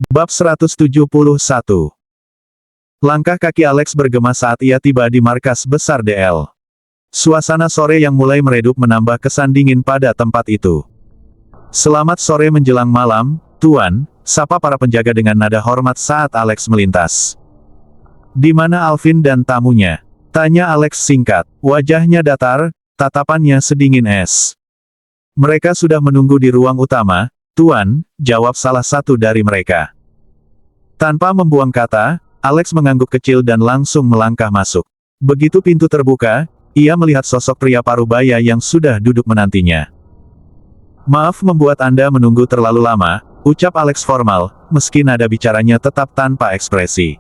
Bab 171. Langkah kaki Alex bergema saat ia tiba di markas besar DL. Suasana sore yang mulai meredup menambah kesan dingin pada tempat itu. "Selamat sore menjelang malam, Tuan," sapa para penjaga dengan nada hormat saat Alex melintas. "Di mana Alvin dan tamunya?" tanya Alex singkat. Wajahnya datar, tatapannya sedingin es. "Mereka sudah menunggu di ruang utama, Tuan," jawab salah satu dari mereka. Tanpa membuang kata, Alex mengangguk kecil dan langsung melangkah masuk. Begitu pintu terbuka, ia melihat sosok pria parubaya yang sudah duduk menantinya. "Maaf membuat Anda menunggu terlalu lama," ucap Alex formal, meski nada bicaranya tetap tanpa ekspresi.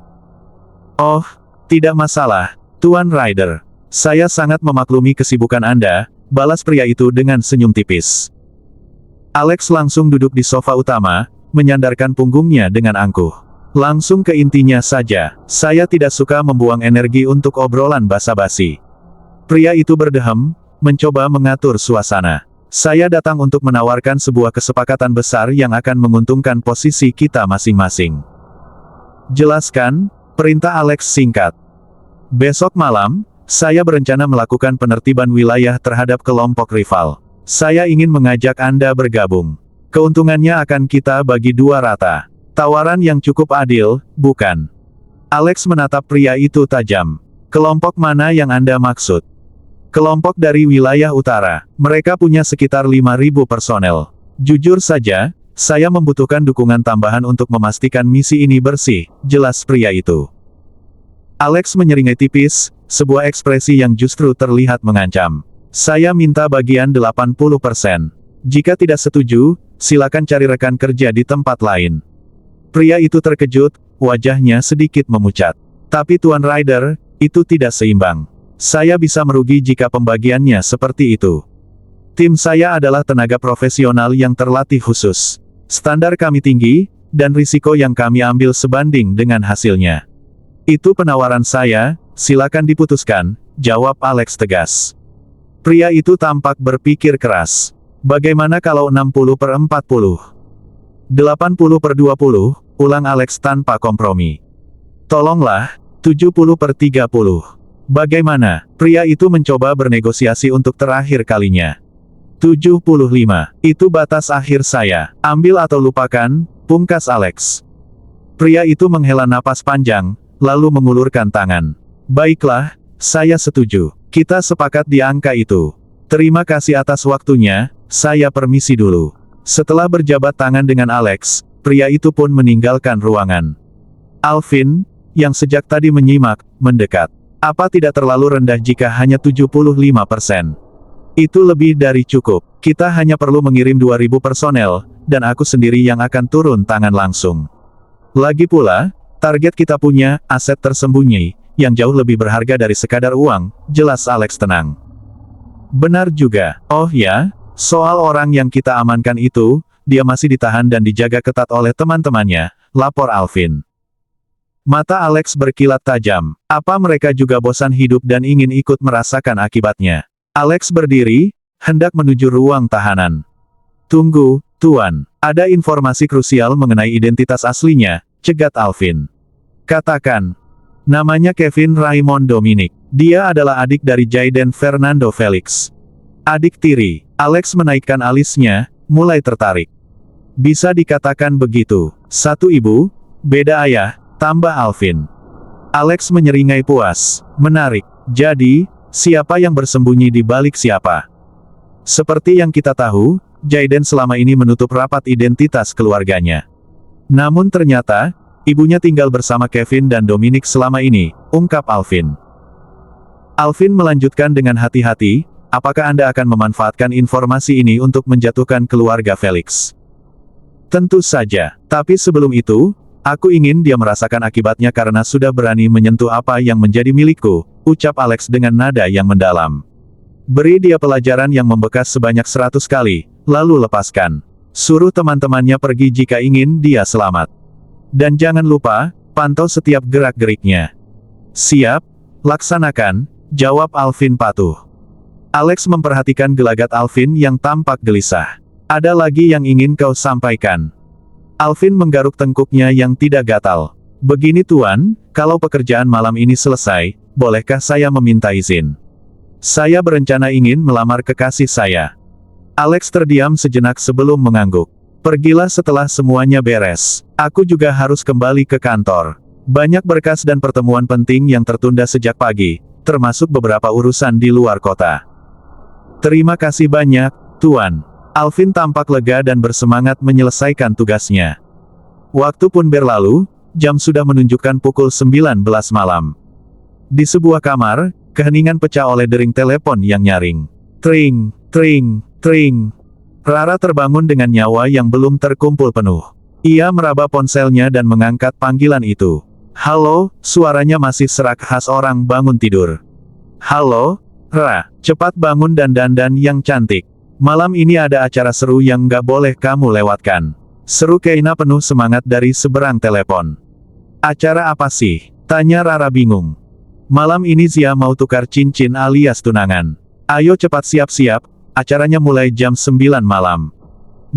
"Oh, tidak masalah, Tuan Ryder. Saya sangat memaklumi kesibukan Anda," balas pria itu dengan senyum tipis. Alex langsung duduk di sofa utama, menyandarkan punggungnya dengan angkuh. "Langsung ke intinya saja, saya tidak suka membuang energi untuk obrolan basa-basi." Pria itu berdehem, mencoba mengatur suasana. "Saya datang untuk menawarkan sebuah kesepakatan besar yang akan menguntungkan posisi kita masing-masing." "Jelaskan," perintah Alex singkat. "Besok malam, saya berencana melakukan penertiban wilayah terhadap kelompok rival. Saya ingin mengajak Anda bergabung. Keuntungannya akan kita bagi dua rata. Tawaran yang cukup adil, bukan?" Alex menatap pria itu tajam. "Kelompok mana yang Anda maksud?" "Kelompok dari wilayah utara. Mereka punya sekitar 5.000 personel. Jujur saja, saya membutuhkan dukungan tambahan untuk memastikan misi ini bersih," jelas pria itu. Alex menyeringai tipis, sebuah ekspresi yang justru terlihat mengancam. "Saya minta bagian 80%. Jika tidak setuju, silakan cari rekan kerja di tempat lain." Pria itu terkejut, wajahnya sedikit memucat. "Tapi Tuan Ryder, itu tidak seimbang. Saya bisa merugi jika pembagiannya seperti itu. Tim saya adalah tenaga profesional yang terlatih khusus. Standar kami tinggi, dan risiko yang kami ambil sebanding dengan hasilnya. Itu penawaran saya, silakan diputuskan," jawab Alex tegas. Pria itu tampak berpikir keras. "Bagaimana kalau 60/40? 80/20, ulang Alex tanpa kompromi. "Tolonglah, 70/30. Bagaimana?" Pria itu mencoba bernegosiasi untuk terakhir kalinya. 75, itu batas akhir saya. Ambil atau lupakan, pungkas Alex. Pria itu menghela napas panjang, lalu mengulurkan tangan. "Baiklah, saya setuju. Kita sepakat di angka itu. Terima kasih atas waktunya, saya permisi dulu." Setelah berjabat tangan dengan Alex, pria itu pun meninggalkan ruangan. Alvin, yang sejak tadi menyimak, mendekat. "Apa tidak terlalu rendah jika hanya 75%? Itu lebih dari cukup. Kita hanya perlu mengirim 2.000 personel, dan aku sendiri yang akan turun tangan langsung. Lagi pula, target kita punya aset tersembunyi, yang jauh lebih berharga dari sekadar uang," jelas Alex tenang. "Benar juga. Oh ya, soal orang yang kita amankan itu, dia masih ditahan dan dijaga ketat oleh teman-temannya," lapor Alvin. Mata Alex berkilat tajam. Apa mereka juga bosan hidup dan ingin ikut merasakan akibatnya? Alex berdiri, hendak menuju ruang tahanan. "Tunggu, Tuan. Ada informasi krusial mengenai identitas aslinya," cegat Alvin. "Katakan." "Namanya Kevin Raymond Dominic. Dia adalah adik dari Jayden Fernando Felix." "Adik tiri." Alex menaikkan alisnya, mulai tertarik. "Bisa dikatakan begitu. Satu ibu, beda ayah," tambah Alvin. Alex menyeringai puas. "Menarik. Jadi, siapa yang bersembunyi di balik siapa?" "Seperti yang kita tahu, Jayden selama ini menutup rapat identitas keluarganya. Namun ternyata, ibunya tinggal bersama Kevin dan Dominic selama ini," ungkap Alvin. Alvin melanjutkan dengan hati-hati, "Apakah Anda akan memanfaatkan informasi ini untuk menjatuhkan keluarga Felix?" "Tentu saja. Tapi sebelum itu, aku ingin dia merasakan akibatnya karena sudah berani menyentuh apa yang menjadi milikku," ucap Alex dengan nada yang mendalam. "Beri dia pelajaran yang membekas sebanyak 100 kali, lalu lepaskan. Suruh teman-temannya pergi jika ingin dia selamat. Dan jangan lupa, pantau setiap gerak-geriknya." "Siap, laksanakan," jawab Alvin patuh. Alex memperhatikan gelagat Alvin yang tampak gelisah. "Ada lagi yang ingin kau sampaikan?" Alvin menggaruk tengkuknya yang tidak gatal. Begini Tuan, kalau pekerjaan malam ini selesai, bolehkah saya meminta izin? Saya berencana ingin melamar kekasih saya. Alex terdiam sejenak sebelum mengangguk. Pergilah setelah semuanya beres. Aku juga harus kembali ke kantor. Banyak berkas dan pertemuan penting yang tertunda sejak pagi, termasuk beberapa urusan di luar kota. Terima kasih banyak, Tuan. Alvin tampak lega dan bersemangat menyelesaikan tugasnya. Waktu pun berlalu, jam sudah menunjukkan pukul 19 malam. Di sebuah kamar, keheningan pecah oleh dering telepon yang nyaring. Tring, tring, tring. Rara terbangun dengan nyawa yang belum terkumpul penuh. Ia meraba ponselnya dan mengangkat panggilan itu. Halo, suaranya masih serak khas orang bangun tidur. Halo, Ra, cepat bangun dan dandan yang cantik. Malam ini ada acara seru yang nggak boleh kamu lewatkan. Seru Keina penuh semangat dari seberang telepon. Acara apa sih? Tanya Rara bingung. Malam ini Zia mau tukar cincin alias tunangan. Ayo cepat siap-siap, acaranya mulai jam 9 malam.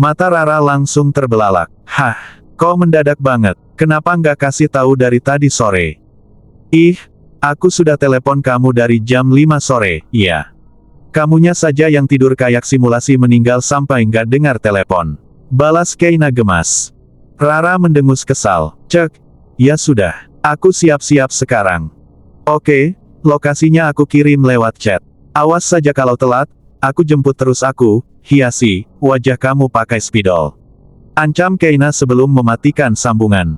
Mata Rara langsung terbelalak. Hah, kok mendadak banget? Kenapa nggak kasih tahu dari tadi sore? Ih, aku sudah telepon kamu dari jam 5 sore, iya. Kamunya saja yang tidur kayak simulasi meninggal sampai nggak dengar telepon. Balas Keina gemas. Rara mendengus kesal. Cek. Ya sudah. Aku siap-siap sekarang. Oke, lokasinya aku kirim lewat chat. Awas saja kalau telat, aku jemput terus aku, hiasi, wajah kamu pakai spidol. Ancam Keina sebelum mematikan sambungan.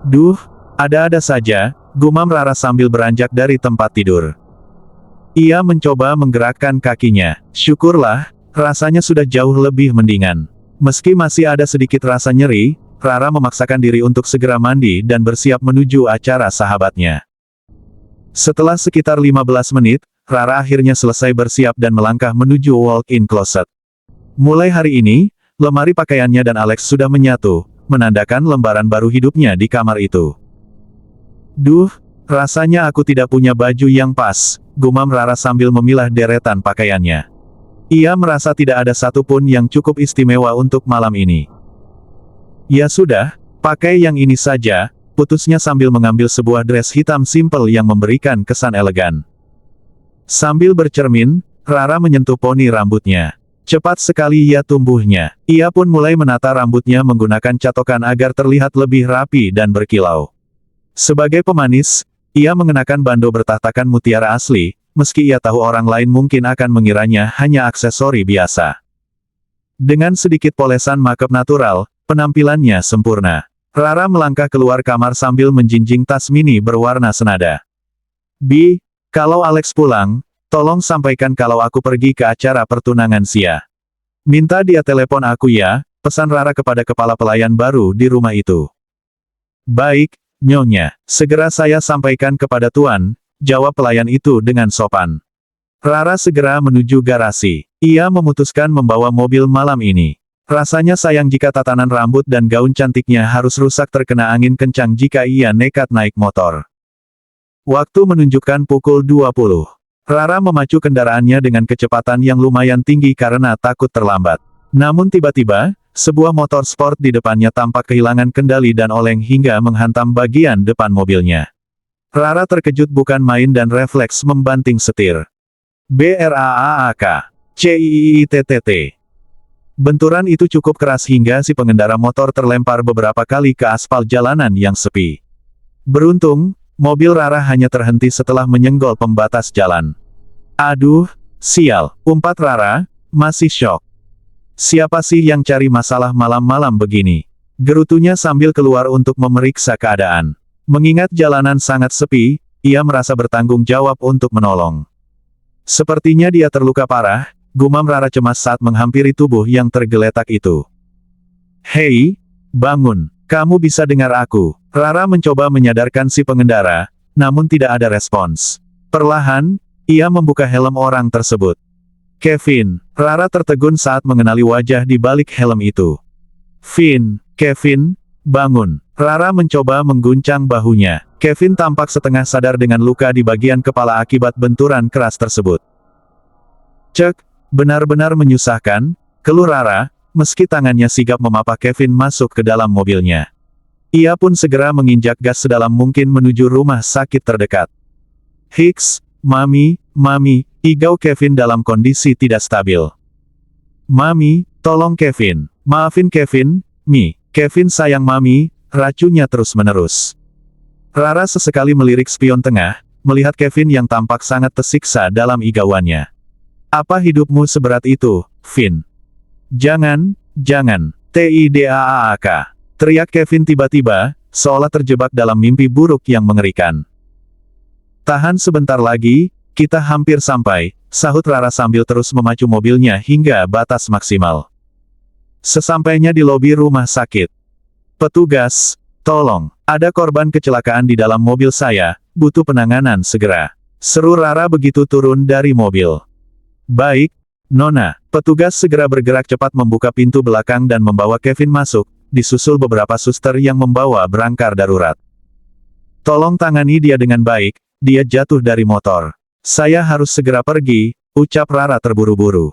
Duh, ada-ada saja, gumam Rara sambil beranjak dari tempat tidur. Ia mencoba menggerakkan kakinya. Syukurlah, rasanya sudah jauh lebih mendingan. Meski masih ada sedikit rasa nyeri, Rara memaksakan diri untuk segera mandi dan bersiap menuju acara sahabatnya. Setelah sekitar 15 menit, Rara akhirnya selesai bersiap dan melangkah menuju walk-in closet. Mulai hari ini, lemari pakaiannya dan Alex sudah menyatu, menandakan lembaran baru hidupnya di kamar itu. Duh, rasanya aku tidak punya baju yang pas, gumam Rara sambil memilah deretan pakaiannya. Ia merasa tidak ada satupun yang cukup istimewa untuk malam ini. Ya sudah, pakai yang ini saja, putusnya sambil mengambil sebuah dress hitam simple yang memberikan kesan elegan. Sambil bercermin, Rara menyentuh poni rambutnya. Cepat sekali ia tumbuhnya. Ia pun mulai menata rambutnya menggunakan catokan agar terlihat lebih rapi dan berkilau. Sebagai pemanis, ia mengenakan bando bertahtakan mutiara asli, meski ia tahu orang lain mungkin akan mengiranya hanya aksesori biasa. Dengan sedikit polesan makeup natural, penampilannya sempurna. Rara melangkah keluar kamar sambil menjinjing tas mini berwarna senada. Bi, kalau Alex pulang, tolong sampaikan kalau aku pergi ke acara pertunangan Sia. Minta dia telepon aku ya, pesan Rara kepada kepala pelayan baru di rumah itu. Baik, Nyonya, segera saya sampaikan kepada Tuan, jawab pelayan itu dengan sopan. Rara segera menuju garasi. Ia memutuskan membawa mobil malam ini. Rasanya sayang jika tatanan rambut dan gaun cantiknya harus rusak terkena angin kencang jika ia nekat naik motor. Waktu menunjukkan pukul 20. Rara memacu kendaraannya dengan kecepatan yang lumayan tinggi karena takut terlambat. Namun tiba-tiba, sebuah motor sport di depannya tampak kehilangan kendali dan oleng hingga menghantam bagian depan mobilnya. Rara terkejut bukan main dan refleks membanting setir. BRAAAK. CIITTT. Benturan itu cukup keras hingga si pengendara motor terlempar beberapa kali ke aspal jalanan yang sepi. Beruntung, mobil Rara hanya terhenti setelah menyenggol pembatas jalan. Aduh, sial, umpat Rara, masih syok. Siapa sih yang cari masalah malam-malam begini? Gerutunya sambil keluar untuk memeriksa keadaan. Mengingat jalanan sangat sepi, ia merasa bertanggung jawab untuk menolong. Sepertinya dia terluka parah, gumam Rara cemas saat menghampiri tubuh yang tergeletak itu. Hei, bangun, kamu bisa dengar aku. Rara mencoba menyadarkan si pengendara, namun tidak ada respons. Perlahan, ia membuka helm orang tersebut. Kevin, Rara tertegun saat mengenali wajah di balik helm itu. Kevin, bangun. Rara mencoba mengguncang bahunya. Kevin tampak setengah sadar dengan luka di bagian kepala akibat benturan keras tersebut. Cek, benar-benar menyusahkan, keluh Rara, meski tangannya sigap memapa Kevin masuk ke dalam mobilnya. Ia pun segera menginjak gas sedalam mungkin menuju rumah sakit terdekat. Hicks, Mami, igau Kevin dalam kondisi tidak stabil. Mami, tolong Kevin. Maafin Kevin, Mi. Kevin sayang Mami, racunya terus-menerus. Rara sesekali melirik spion tengah, melihat Kevin yang tampak sangat tersiksa dalam igauannya. Apa hidupmu seberat itu, Vin? Jangan, TIDAAK. Teriak Kevin tiba-tiba, seolah terjebak dalam mimpi buruk yang mengerikan. Tahan sebentar lagi, kita hampir sampai, sahut Rara sambil terus memacu mobilnya hingga batas maksimal. Sesampainya di lobi rumah sakit. Petugas, tolong, ada korban kecelakaan di dalam mobil saya, butuh penanganan segera. Seru Rara begitu turun dari mobil. Baik, Nona. Petugas segera bergerak cepat membuka pintu belakang dan membawa Kevin masuk, disusul beberapa suster yang membawa berangkar darurat. Tolong tangani dia dengan baik, dia jatuh dari motor. Saya harus segera pergi, ucap Rara terburu-buru.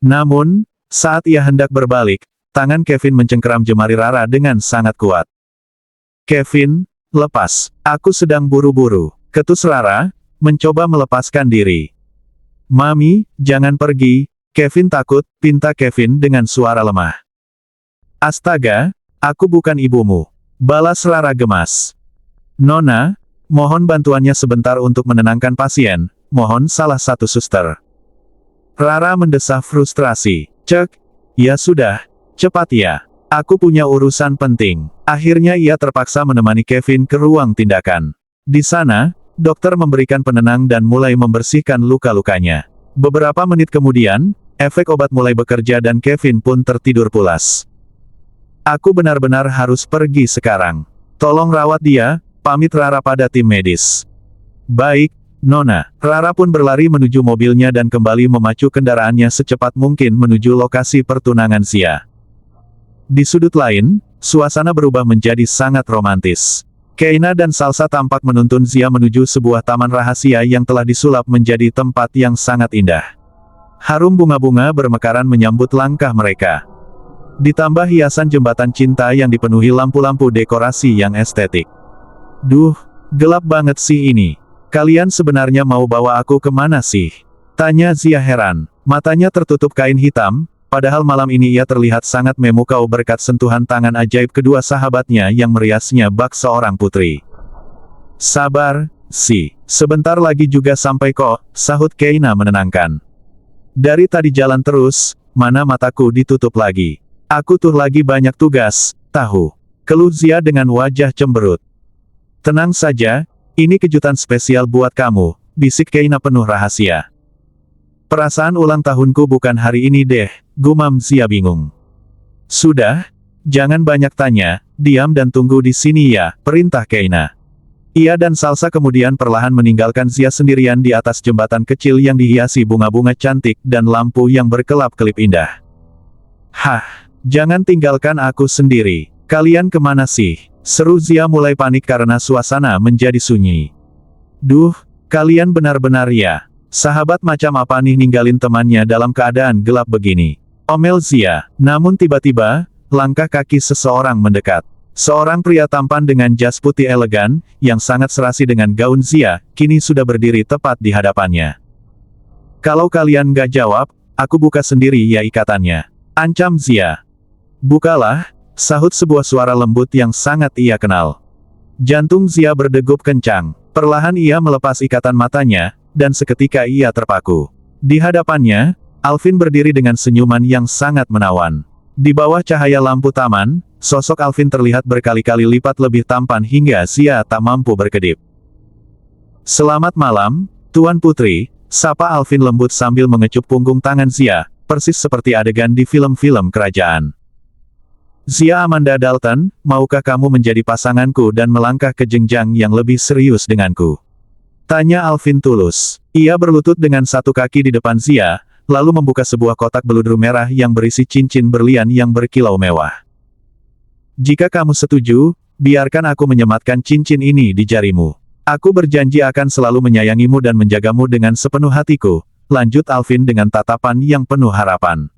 Namun, saat ia hendak berbalik, tangan Kevin mencengkeram jemari Rara dengan sangat kuat. Kevin, lepas, aku sedang buru-buru, ketus Rara, mencoba melepaskan diri. Mami, jangan pergi, Kevin takut, pinta Kevin dengan suara lemah. Astaga, aku bukan ibumu, balas Rara gemas. Nona, mohon bantuannya sebentar untuk menenangkan pasien, mohon salah satu suster. Rara mendesah frustrasi. Cek, ya sudah, cepat ya. Aku punya urusan penting. Akhirnya ia terpaksa menemani Kevin ke ruang tindakan. Di sana, dokter memberikan penenang dan mulai membersihkan luka-lukanya. Beberapa menit kemudian, efek obat mulai bekerja dan Kevin pun tertidur pulas. Aku benar-benar harus pergi sekarang. Tolong rawat dia, pamit Rara pada tim medis. Baik, Nona. Rara pun berlari menuju mobilnya dan kembali memacu kendaraannya secepat mungkin menuju lokasi pertunangan Zia. Di sudut lain, suasana berubah menjadi sangat romantis. Keina dan Salsa tampak menuntun Zia menuju sebuah taman rahasia yang telah disulap menjadi tempat yang sangat indah. Harum bunga-bunga bermekaran menyambut langkah mereka. Ditambah hiasan jembatan cinta yang dipenuhi lampu-lampu dekorasi yang estetik. Duh, gelap banget sih ini. Kalian sebenarnya mau bawa aku kemana sih? Tanya Zia heran. Matanya tertutup kain hitam, padahal malam ini ia terlihat sangat memukau berkat sentuhan tangan ajaib kedua sahabatnya yang meriasnya bak seorang putri. Sabar, Si. Sebentar lagi juga sampai kok, sahut Keina menenangkan. Dari tadi jalan terus, mana mataku ditutup lagi. Aku tuh lagi banyak tugas, tahu. Keluh Zia dengan wajah cemberut. Tenang saja, ini kejutan spesial buat kamu, bisik Keina penuh rahasia. Perasaan ulang tahunku bukan hari ini deh, gumam Zia bingung. Sudah, jangan banyak tanya, diam dan tunggu di sini ya, perintah Keina. Ia dan Salsa kemudian perlahan meninggalkan Zia sendirian di atas jembatan kecil yang dihiasi bunga-bunga cantik dan lampu yang berkelap-kelip indah. Hah, jangan tinggalkan aku sendiri, kalian kemana sih? Seru Zia mulai panik karena suasana menjadi sunyi. Duh, kalian benar-benar ya. Sahabat macam apa nih ninggalin temannya dalam keadaan gelap begini? Omel Zia. Namun tiba-tiba, langkah kaki seseorang mendekat. Seorang pria tampan dengan jas putih elegan, yang sangat serasi dengan gaun Zia, kini sudah berdiri tepat di hadapannya. Kalau kalian gak jawab, aku buka sendiri ya ikatannya. Ancam Zia. Bukalah, sahut sebuah suara lembut yang sangat ia kenal. Jantung Zia berdegup kencang. Perlahan ia melepas ikatan matanya, dan seketika ia terpaku. Di hadapannya, Alvin berdiri dengan senyuman yang sangat menawan. Di bawah cahaya lampu taman, sosok Alvin terlihat berkali-kali lipat lebih tampan hingga Zia tak mampu berkedip. Selamat malam, Tuan Putri, sapa Alvin lembut sambil mengecup punggung tangan Zia, persis seperti adegan di film-film kerajaan. Zia Amanda Dalton, maukah kamu menjadi pasanganku dan melangkah ke jenjang yang lebih serius denganku? Tanya Alvin tulus. Ia berlutut dengan satu kaki di depan Zia, lalu membuka sebuah kotak beludru merah yang berisi cincin berlian yang berkilau mewah. Jika kamu setuju, biarkan aku menyematkan cincin ini di jarimu. Aku berjanji akan selalu menyayangimu dan menjagamu dengan sepenuh hatiku, lanjut Alvin dengan tatapan yang penuh harapan.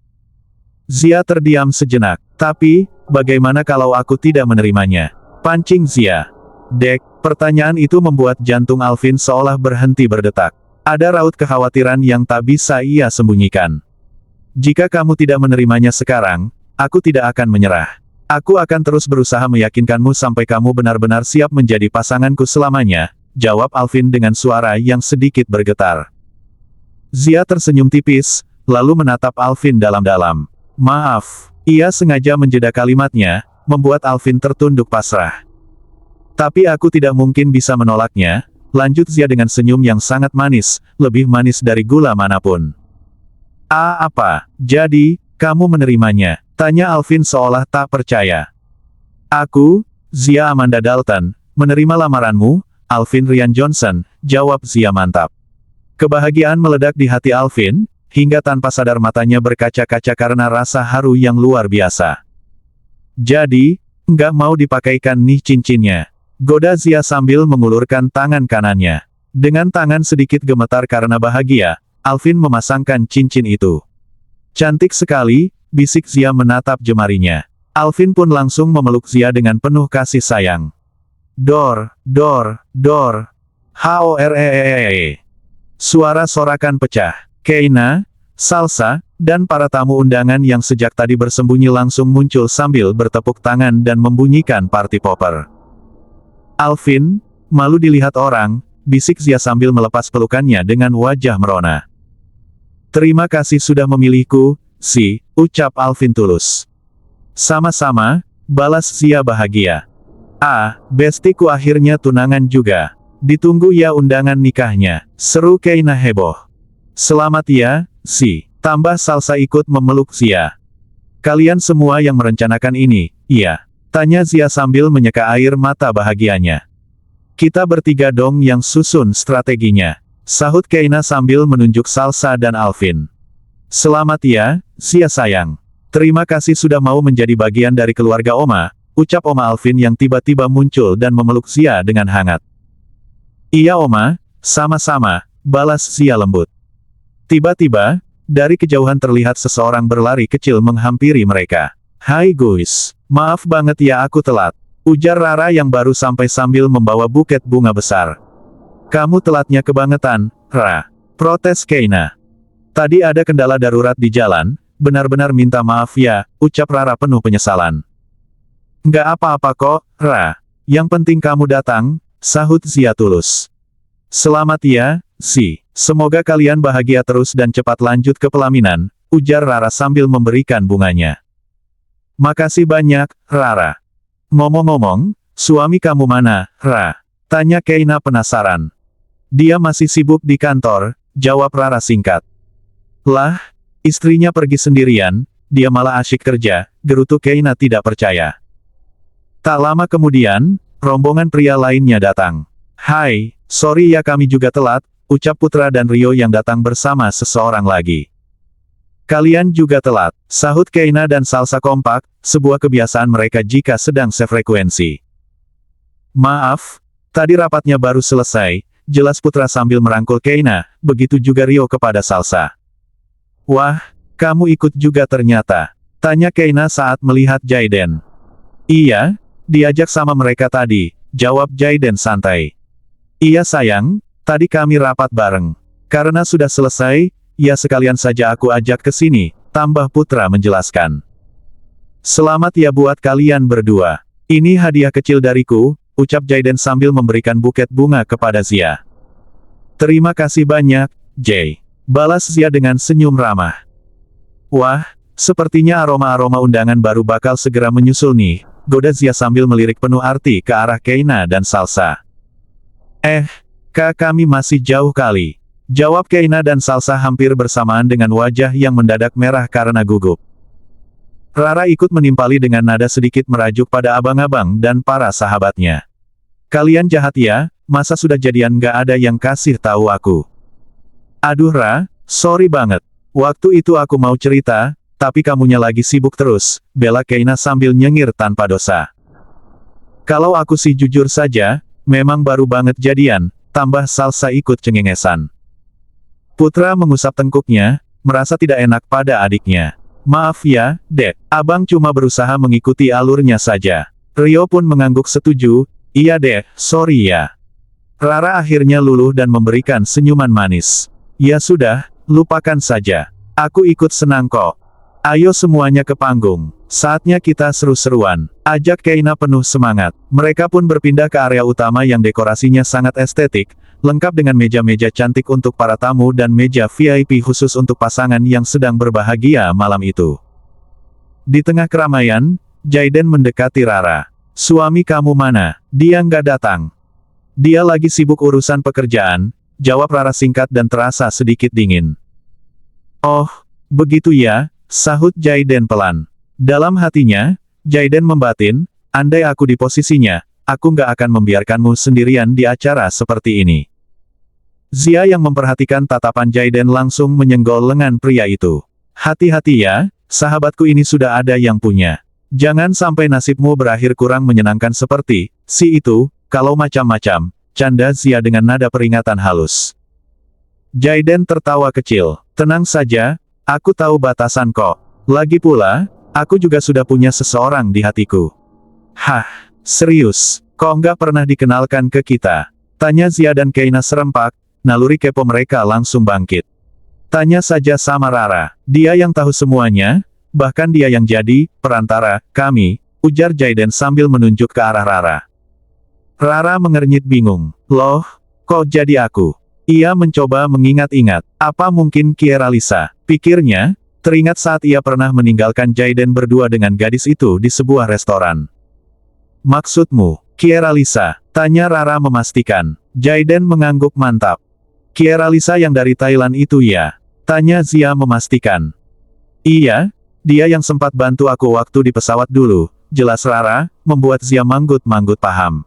Zia terdiam sejenak. Tapi, bagaimana kalau aku tidak menerimanya? Pancing Zia. Dek, pertanyaan itu membuat jantung Alvin seolah berhenti berdetak. Ada raut kekhawatiran yang tak bisa ia sembunyikan. Jika kamu tidak menerimanya sekarang, aku tidak akan menyerah. Aku akan terus berusaha meyakinkanmu sampai kamu benar-benar siap menjadi pasanganku selamanya, jawab Alvin dengan suara yang sedikit bergetar. Zia tersenyum tipis, lalu menatap Alvin dalam-dalam. Maaf, ia sengaja menjeda kalimatnya, membuat Alvin tertunduk pasrah. Tapi aku tidak mungkin bisa menolaknya, lanjut Zia dengan senyum yang sangat manis, lebih manis dari gula manapun. Apa? Jadi, kamu menerimanya? Tanya Alvin seolah tak percaya. Aku, Zia Amanda Dalton, menerima lamaranmu, Alvin Ryan Johnson, jawab Zia mantap. Kebahagiaan meledak di hati Alvin, hingga tanpa sadar matanya berkaca-kaca karena rasa haru yang luar biasa. Jadi, nggak mau dipakaikan nih cincinnya. Goda Zia sambil mengulurkan tangan kanannya. Dengan tangan sedikit gemetar karena bahagia, Alvin memasangkan cincin itu. Cantik sekali, bisik Zia menatap jemarinya. Alvin pun langsung memeluk Zia dengan penuh kasih sayang. Dor. H-O-R-E-E-E. Suara sorakan pecah. Keina, Salsa, dan para tamu undangan yang sejak tadi bersembunyi langsung muncul sambil bertepuk tangan dan membunyikan party popper. Alvin, malu dilihat orang, bisik Zia sambil melepas pelukannya dengan wajah merona. Terima kasih sudah memilihku, ucap Alvin tulus. Sama-sama, balas Zia bahagia. Bestiku akhirnya tunangan juga. Ditunggu ya undangan nikahnya, seru Keina heboh. Selamat ya, tambah Salsa ikut memeluk Zia. Kalian semua yang merencanakan ini, iya? Tanya Zia sambil menyeka air mata bahagianya. Kita bertiga dong yang susun strateginya, sahut Keina sambil menunjuk Salsa dan Alvin. Selamat ya, Zia sayang. Terima kasih sudah mau menjadi bagian dari keluarga Oma, ucap Oma Alvin yang tiba-tiba muncul dan memeluk Zia dengan hangat. Iya Oma, sama-sama, balas Zia lembut. Tiba-tiba, dari kejauhan terlihat seseorang berlari kecil menghampiri mereka. Hai guys, maaf banget ya aku telat, ujar Rara yang baru sampai sambil membawa buket bunga besar. Kamu telatnya kebangetan, Ra, protes Keina. Tadi ada kendala darurat di jalan, benar-benar minta maaf ya, ucap Rara penuh penyesalan. Nggak apa-apa kok, Ra. Yang penting kamu datang, sahut Zia tulus. Selamat ya, semoga kalian bahagia terus dan cepat lanjut ke pelaminan, ujar Rara sambil memberikan bunganya. Makasih banyak, Rara. Ngomong-ngomong, suami kamu mana, Ra? Tanya Keina penasaran. Dia masih sibuk di kantor, jawab Rara singkat. Lah, istrinya pergi sendirian, dia malah asyik kerja, gerutu Keina tidak percaya. Tak lama kemudian, rombongan pria lainnya datang. Hai, sorry ya kami juga telat, ucap Putra dan Rio yang datang bersama seseorang lagi. Kalian juga telat, sahut Keina dan Salsa kompak, sebuah kebiasaan mereka jika sedang sefrekuensi. Maaf, tadi rapatnya baru selesai, jelas Putra sambil merangkul Keina, begitu juga Rio kepada Salsa. Wah, kamu ikut juga ternyata, tanya Keina saat melihat Jaiden. Iya, diajak sama mereka tadi, jawab Jaiden santai. Iya sayang, tadi kami rapat bareng. Karena sudah selesai, ya sekalian saja aku ajak ke sini, tambah Putra menjelaskan. Selamat ya buat kalian berdua. Ini hadiah kecil dariku, ucap Jaiden sambil memberikan buket bunga kepada Zia. Terima kasih banyak, Jay. Balas Zia dengan senyum ramah. Wah, sepertinya aroma-aroma undangan baru bakal segera menyusul nih, goda Zia sambil melirik penuh arti ke arah Keina dan Salsa. Kami masih jauh kali. Jawab Keina dan Salsa hampir bersamaan dengan wajah yang mendadak merah karena gugup. Rara ikut menimpali dengan nada sedikit merajuk pada abang-abang dan para sahabatnya. Kalian jahat ya, masa sudah jadian gak ada yang kasih tahu aku. Aduh Ra, sorry banget. Waktu itu aku mau cerita, tapi kamunya lagi sibuk terus, bela Keina sambil nyengir tanpa dosa. Kalau aku sih jujur saja, memang baru banget jadian, tambah Salsa ikut cengengesan. Putra mengusap tengkuknya, merasa tidak enak pada adiknya. Maaf ya, Dek. Abang cuma berusaha mengikuti alurnya saja. Rio pun mengangguk setuju, iya deh, sorry ya. Rara akhirnya luluh dan memberikan senyuman manis. Ya sudah, lupakan saja. Aku ikut senang kok. Ayo semuanya ke panggung. Saatnya kita seru-seruan. Ajak Keina penuh semangat. Mereka pun berpindah ke area utama yang dekorasinya sangat estetik, lengkap dengan meja-meja cantik untuk para tamu dan meja VIP khusus untuk pasangan yang sedang berbahagia malam itu. Di tengah keramaian, Jaiden mendekati Rara. Suami kamu mana? Dia nggak datang. Dia lagi sibuk urusan pekerjaan, jawab Rara singkat dan terasa sedikit dingin. Oh, begitu ya, sahut Jaiden pelan. Dalam hatinya, Jaiden membatin, andai aku di posisinya, aku nggak akan membiarkanmu sendirian di acara seperti ini. Zia yang memperhatikan tatapan Jaiden langsung menyenggol lengan pria itu. Hati-hati ya, sahabatku ini sudah ada yang punya. Jangan sampai nasibmu berakhir kurang menyenangkan seperti si itu. Kalau macam-macam, canda Zia dengan nada peringatan halus. Jaiden tertawa kecil. Tenang saja, aku tahu batasan kok. Lagi pula, aku juga sudah punya seseorang di hatiku. Hah, serius, kok nggak pernah dikenalkan ke kita? Tanya Zia dan Keina serempak, naluri kepo mereka langsung bangkit. Tanya saja sama Rara, dia yang tahu semuanya, bahkan dia yang jadi perantara kami, ujar Jaiden sambil menunjuk ke arah Rara. Rara mengernyit bingung. Loh, kok jadi aku? Ia mencoba mengingat-ingat. Apa mungkin Kieralisa? Pikirnya, teringat saat ia pernah meninggalkan Jaiden berdua dengan gadis itu di sebuah restoran. Maksudmu, Kieralisa? Tanya Rara memastikan. Jaiden mengangguk mantap. Kieralisa yang dari Thailand itu ya? Tanya Zia memastikan. Iya, dia yang sempat bantu aku waktu di pesawat dulu. Jelas Rara, membuat Zia manggut-manggut paham.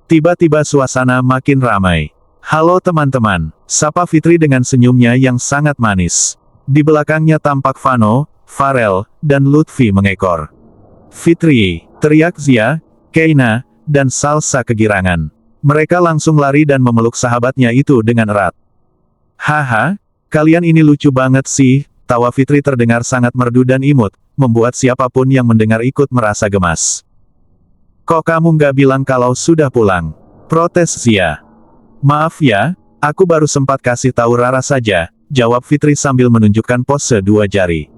Tiba-tiba suasana makin ramai. Halo teman-teman, sapa Fitri dengan senyumnya yang sangat manis. Di belakangnya tampak Vano, Farel, dan Lutfi mengekor. Fitri, teriak Zia, Keina, dan Salsa kegirangan. Mereka langsung lari dan memeluk sahabatnya itu dengan erat. Haha, kalian ini lucu banget sih, tawa Fitri terdengar sangat merdu dan imut, membuat siapapun yang mendengar ikut merasa gemas. Kok kamu nggak bilang kalau sudah pulang? Protes Zia. Maaf ya, aku baru sempat kasih tahu Rara saja, jawab Fitri sambil menunjukkan pose dua jari.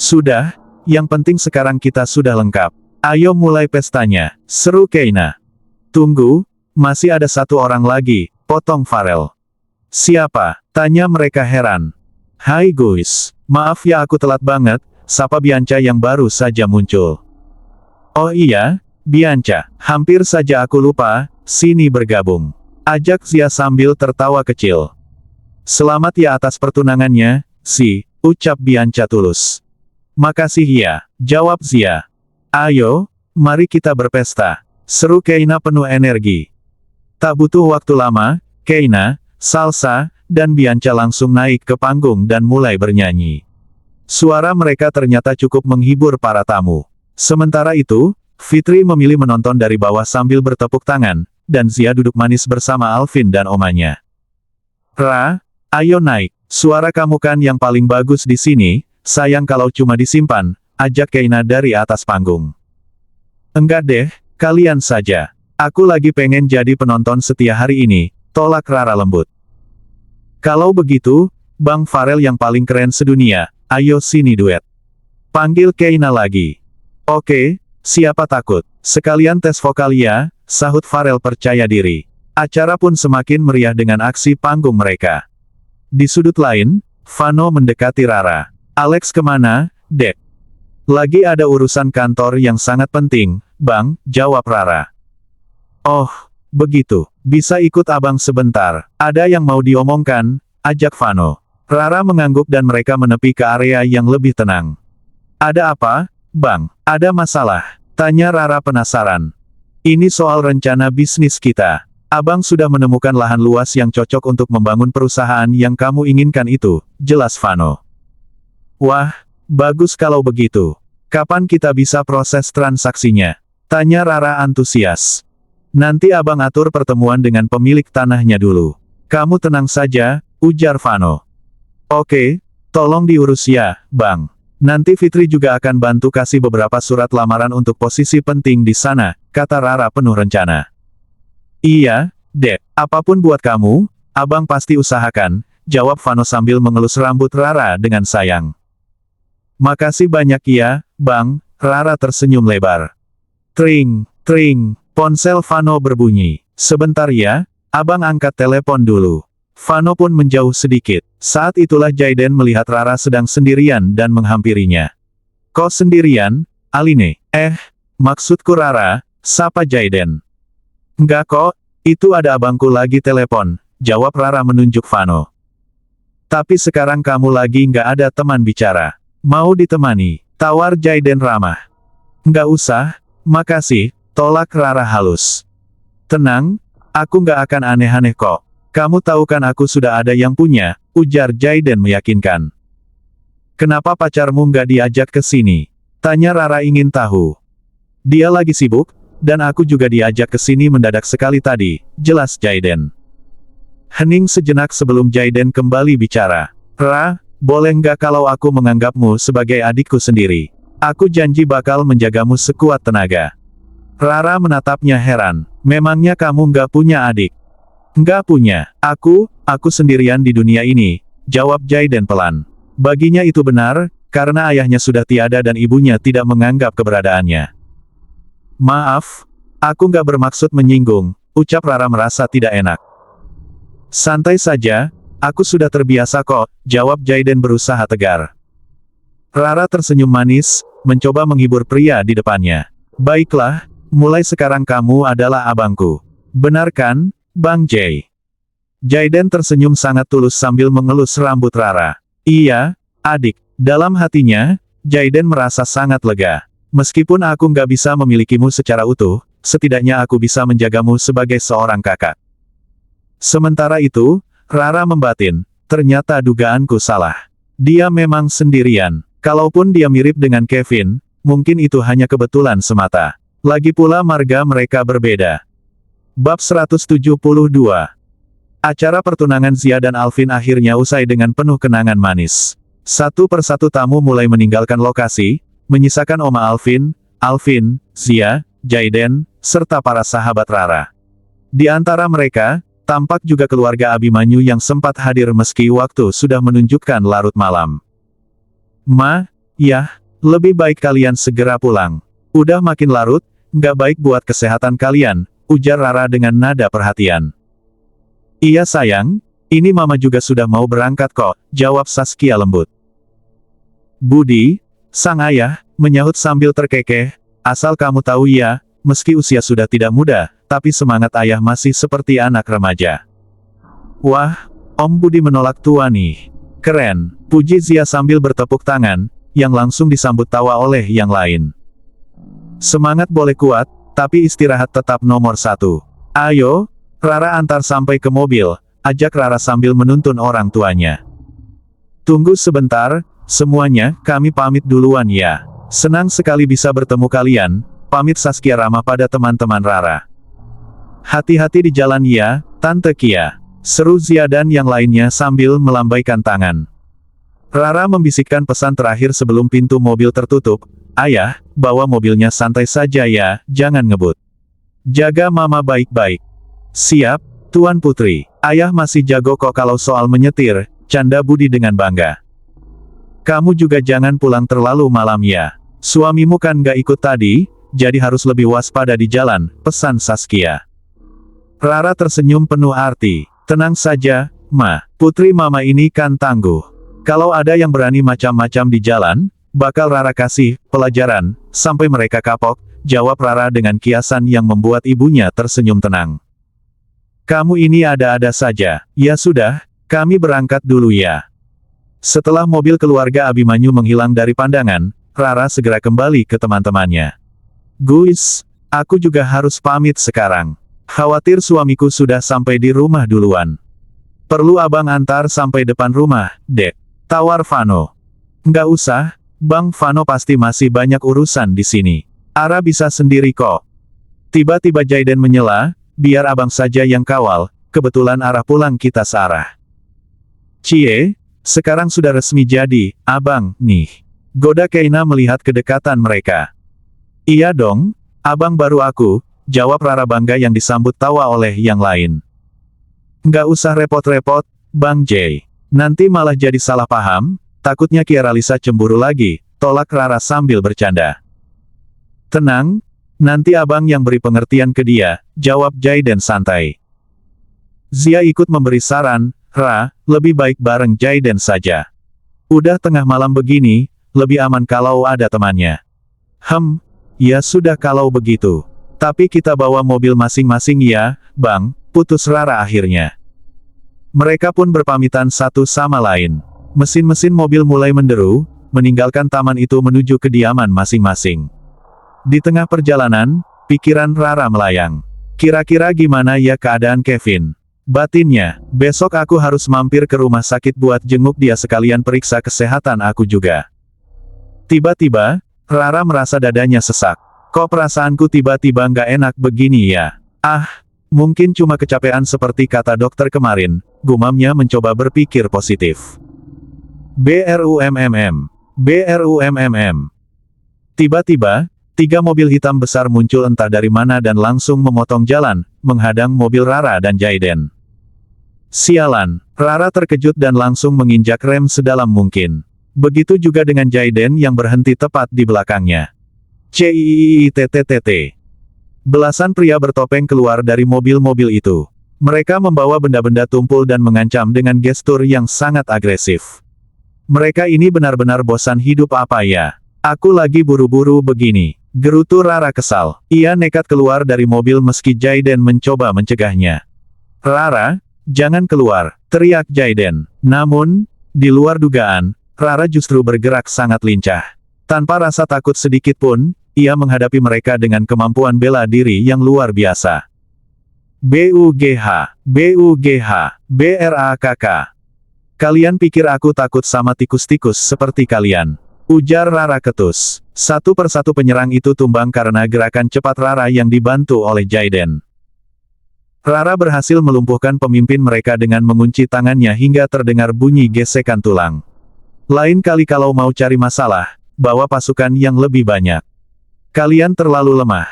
Sudah, yang penting sekarang kita sudah lengkap. Ayo mulai pestanya, seru Keina. Tunggu, masih ada satu orang lagi, potong Farel. Siapa? Tanya mereka heran. Hai guys, maaf ya aku telat banget, sapa Bianca yang baru saja muncul. Oh iya, Bianca, hampir saja aku lupa, sini bergabung. Ajak Zia sambil tertawa kecil. Selamat ya atas pertunangannya, ucap Bianca tulus. Makasih ya, jawab Zia. Ayo, mari kita berpesta, seru Keina penuh energi. Tak butuh waktu lama, Keina, Salsa, dan Bianca langsung naik ke panggung dan mulai bernyanyi. Suara mereka ternyata cukup menghibur para tamu. Sementara itu, Fitri memilih menonton dari bawah sambil bertepuk tangan, dan Zia duduk manis bersama Alvin dan omanya. Ra, ayo naik, suara kamu kan yang paling bagus di sini, sayang kalau cuma disimpan, ajak Keina dari atas panggung. Enggak deh, kalian saja. Aku lagi pengen jadi penonton setia hari ini, tolak Rara lembut. Kalau begitu, Bang Farel yang paling keren sedunia, ayo sini duet. Panggil Keina lagi. Oke. Siapa takut? Sekalian tes vokal ya, sahut Farel percaya diri. Acara pun semakin meriah dengan aksi panggung mereka. Di sudut lain, Vano mendekati Rara. Alex kemana, Dek? Lagi ada urusan kantor yang sangat penting, Bang, jawab Rara. Oh, begitu. Bisa ikut abang sebentar. Ada yang mau diomongkan, ajak Vano. Rara mengangguk dan mereka menepi ke area yang lebih tenang. Ada apa? Bang, ada masalah? Tanya Rara penasaran. Ini soal rencana bisnis kita. Abang sudah menemukan lahan luas yang cocok untuk membangun perusahaan yang kamu inginkan itu, jelas Vano. Wah, bagus kalau begitu. Kapan kita bisa proses transaksinya? Tanya Rara antusias. Nanti abang atur pertemuan dengan pemilik tanahnya dulu. Kamu tenang saja, ujar Vano. Oke, tolong diurus ya, Bang. Nanti Fitri juga akan bantu kasih beberapa surat lamaran untuk posisi penting di sana, kata Rara penuh rencana. Iya, Dek, apapun buat kamu, abang pasti usahakan, jawab Vano sambil mengelus rambut Rara dengan sayang. Makasih banyak ya, Bang, Rara tersenyum lebar. Tring, tring, ponsel Vano berbunyi. Sebentar ya, abang angkat telepon dulu. Vano pun menjauh sedikit. Saat itulah Jaiden melihat Rara sedang sendirian dan menghampirinya. Kok sendirian, Aline? Maksudku Rara, sapa Jaiden. Enggak kok, itu ada abangku lagi telepon, jawab Rara menunjuk Vano. Tapi sekarang kamu lagi nggak ada teman bicara. Mau ditemani, tawar Jaiden ramah. Nggak usah, makasih, tolak Rara halus. Tenang, aku nggak akan aneh-aneh kok. Kamu tahu kan aku sudah ada yang punya, ujar Jaiden meyakinkan. Kenapa pacarmu nggak diajak ke sini? Tanya Rara ingin tahu. Dia lagi sibuk, dan aku juga diajak ke sini mendadak sekali tadi, jelas Jaiden. Hening sejenak sebelum Jaiden kembali bicara. Ra, boleh nggak kalau aku menganggapmu sebagai adikku sendiri? Aku janji bakal menjagamu sekuat tenaga. Rara menatapnya heran. Memangnya kamu nggak punya adik? Nggak punya. Aku sendirian di dunia ini, jawab Jaiden pelan. Baginya itu benar, karena ayahnya sudah tiada dan ibunya tidak menganggap keberadaannya. Maaf, aku nggak bermaksud menyinggung, ucap Rara merasa tidak enak. Santai saja, aku sudah terbiasa kok, jawab Jaiden berusaha tegar. Rara tersenyum manis, mencoba menghibur pria di depannya. Baiklah, mulai sekarang kamu adalah abangku. Benar kan, Bang Jay? Jaiden tersenyum sangat tulus sambil mengelus rambut Rara. Iya, adik. Dalam hatinya, Jaiden merasa sangat lega. Meskipun aku nggak bisa memilikimu secara utuh, setidaknya aku bisa menjagamu sebagai seorang kakak. Sementara itu, Rara membatin, ternyata dugaanku salah. Dia memang sendirian. Kalaupun dia mirip dengan Kevin, mungkin itu hanya kebetulan semata. Lagi pula marga mereka berbeda. Bab 172. Acara pertunangan Zia dan Alvin akhirnya usai dengan penuh kenangan manis. Satu persatu tamu mulai meninggalkan lokasi, menyisakan Oma Alvin, Zia, Jaiden, serta para sahabat Rara. Di antara mereka, tampak juga keluarga Abimanyu yang sempat hadir meski waktu sudah menunjukkan larut malam. Lebih baik kalian segera pulang. Udah makin larut, nggak baik buat kesehatan kalian, ujar Rara dengan nada perhatian. Iya sayang, ini mama juga sudah mau berangkat kok, jawab Saskia lembut. Budi, sang ayah, menyahut sambil terkekeh, asal kamu tahu ya, meski usia sudah tidak muda, tapi semangat ayah masih seperti anak remaja. Wah, Om Budi menolak tua nih. Keren, puji Zia sambil bertepuk tangan, yang langsung disambut tawa oleh yang lain. Semangat boleh kuat, tapi istirahat tetap nomor satu. Ayo, Rara antar sampai ke mobil, ajak Rara sambil menuntun orang tuanya. Tunggu sebentar, semuanya, kami pamit duluan ya. Senang sekali bisa bertemu kalian, pamit Saskia ramah pada teman-teman Rara. Hati-hati di jalan ya, Tante Kia. Seru Zia dan yang lainnya sambil melambaikan tangan. Rara membisikkan pesan terakhir sebelum pintu mobil tertutup. Ayah, bawa mobilnya santai saja ya, jangan ngebut. Jaga mama baik-baik. Siap, Tuan Putri. Ayah masih jago kok kalau soal menyetir, canda Budi dengan bangga. Kamu juga jangan pulang terlalu malam ya. Suamimu kan gak ikut tadi, jadi harus lebih waspada di jalan, pesan Saskia. Rara tersenyum penuh arti. Tenang saja, Ma. Putri mama ini kan tangguh. Kalau ada yang berani macam-macam di jalan, bakal Rara kasih pelajaran, sampai mereka kapok, jawab Rara dengan kiasan yang membuat ibunya tersenyum tenang. Kamu ini ada-ada saja. Ya sudah, kami berangkat dulu ya. Setelah mobil keluarga Abimanyu menghilang dari pandangan, Rara segera kembali ke teman-temannya. Guys, aku juga harus pamit sekarang. Khawatir suamiku sudah sampai di rumah duluan. Perlu abang antar sampai depan rumah, Dek. Tawar Vano. Nggak usah, Bang Vano pasti masih banyak urusan di sini. Ara bisa sendiri kok. Tiba-tiba Jaiden menyela, biar abang saja yang kawal, kebetulan arah pulang kita searah. Cie, sekarang sudah resmi jadi, abang, nih. Goda Keina melihat kedekatan mereka. Iya dong, abang baru aku, jawab Rara bangga yang disambut tawa oleh yang lain. Nggak usah repot-repot, Bang J. Nanti malah jadi salah paham, takutnya Kiara Lisa cemburu lagi, tolak Rara sambil bercanda. Tenang, nanti abang yang beri pengertian ke dia, jawab Jaiden santai. Zia ikut memberi saran, Ra, lebih baik bareng Jaiden saja. Udah tengah malam begini, lebih aman kalau ada temannya. Ya sudah kalau begitu. Tapi kita bawa mobil masing-masing ya, Bang, putus Rara akhirnya. Mereka pun berpamitan satu sama lain. Mesin-mesin mobil mulai menderu, meninggalkan taman itu menuju kediaman masing-masing. Di tengah perjalanan, pikiran Rara melayang. Kira-kira gimana ya keadaan Kevin? Batinnya, besok aku harus mampir ke rumah sakit buat jenguk dia sekalian periksa kesehatan aku juga. Tiba-tiba, Rara merasa dadanya sesak. Kok perasaanku tiba-tiba nggak enak begini ya? Mungkin cuma kecapean seperti kata dokter kemarin, gumamnya mencoba berpikir positif. BRUMMM. Tiba-tiba, 3 mobil hitam besar muncul entah dari mana dan langsung memotong jalan, menghadang mobil Rara dan Jaiden. Sialan, Rara terkejut dan langsung menginjak rem sedalam mungkin. Begitu juga dengan Jaiden yang berhenti tepat di belakangnya. CIITTTT. Belasan pria bertopeng keluar dari mobil-mobil itu. Mereka membawa benda-benda tumpul dan mengancam dengan gestur yang sangat agresif. Mereka ini benar-benar bosan hidup apa ya? Aku lagi buru-buru begini. Gerutu Rara kesal. Ia nekat keluar dari mobil meski Jaiden mencoba mencegahnya. Rara, jangan keluar, teriak Jaiden. Namun, di luar dugaan, Rara justru bergerak sangat lincah. Tanpa rasa takut sedikit pun, ia menghadapi mereka dengan kemampuan bela diri yang luar biasa. BUGH, BRAKK. Kalian pikir aku takut sama tikus-tikus seperti kalian? Ujar Rara ketus. Satu persatu penyerang itu tumbang karena gerakan cepat Rara yang dibantu oleh Jaiden. Rara berhasil melumpuhkan pemimpin mereka dengan mengunci tangannya hingga terdengar bunyi gesekan tulang. Lain kali kalau mau cari masalah, bawa pasukan yang lebih banyak. Kalian terlalu lemah.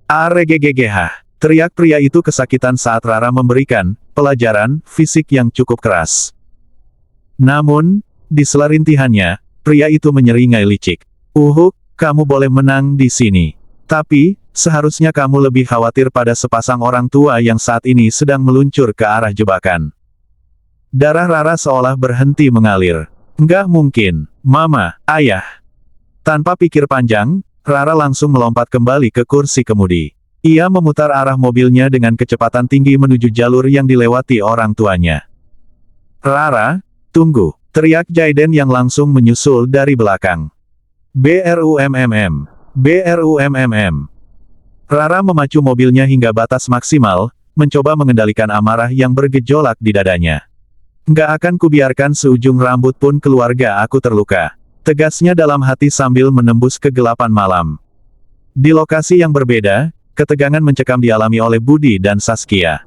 ARGGGH. Teriak pria itu kesakitan saat Rara memberikan pelajaran fisik yang cukup keras. Namun, di sela rintihannya, pria itu menyeringai licik. Kamu boleh menang di sini. Tapi, seharusnya kamu lebih khawatir pada sepasang orang tua yang saat ini sedang meluncur ke arah jebakan. Darah Rara seolah berhenti mengalir. Nggak mungkin, Mama, Ayah. Tanpa pikir panjang, Rara langsung melompat kembali ke kursi kemudi. Ia memutar arah mobilnya dengan kecepatan tinggi menuju jalur yang dilewati orang tuanya. Rara, tunggu, teriak Jaiden yang langsung menyusul dari belakang. BRUMMM. Rara memacu mobilnya hingga batas maksimal, mencoba mengendalikan amarah yang bergejolak di dadanya. Nggak akan kubiarkan seujung rambut pun keluarga aku terluka. Tegasnya dalam hati sambil menembus kegelapan malam. Di lokasi yang berbeda, ketegangan mencekam dialami oleh Budi dan Saskia.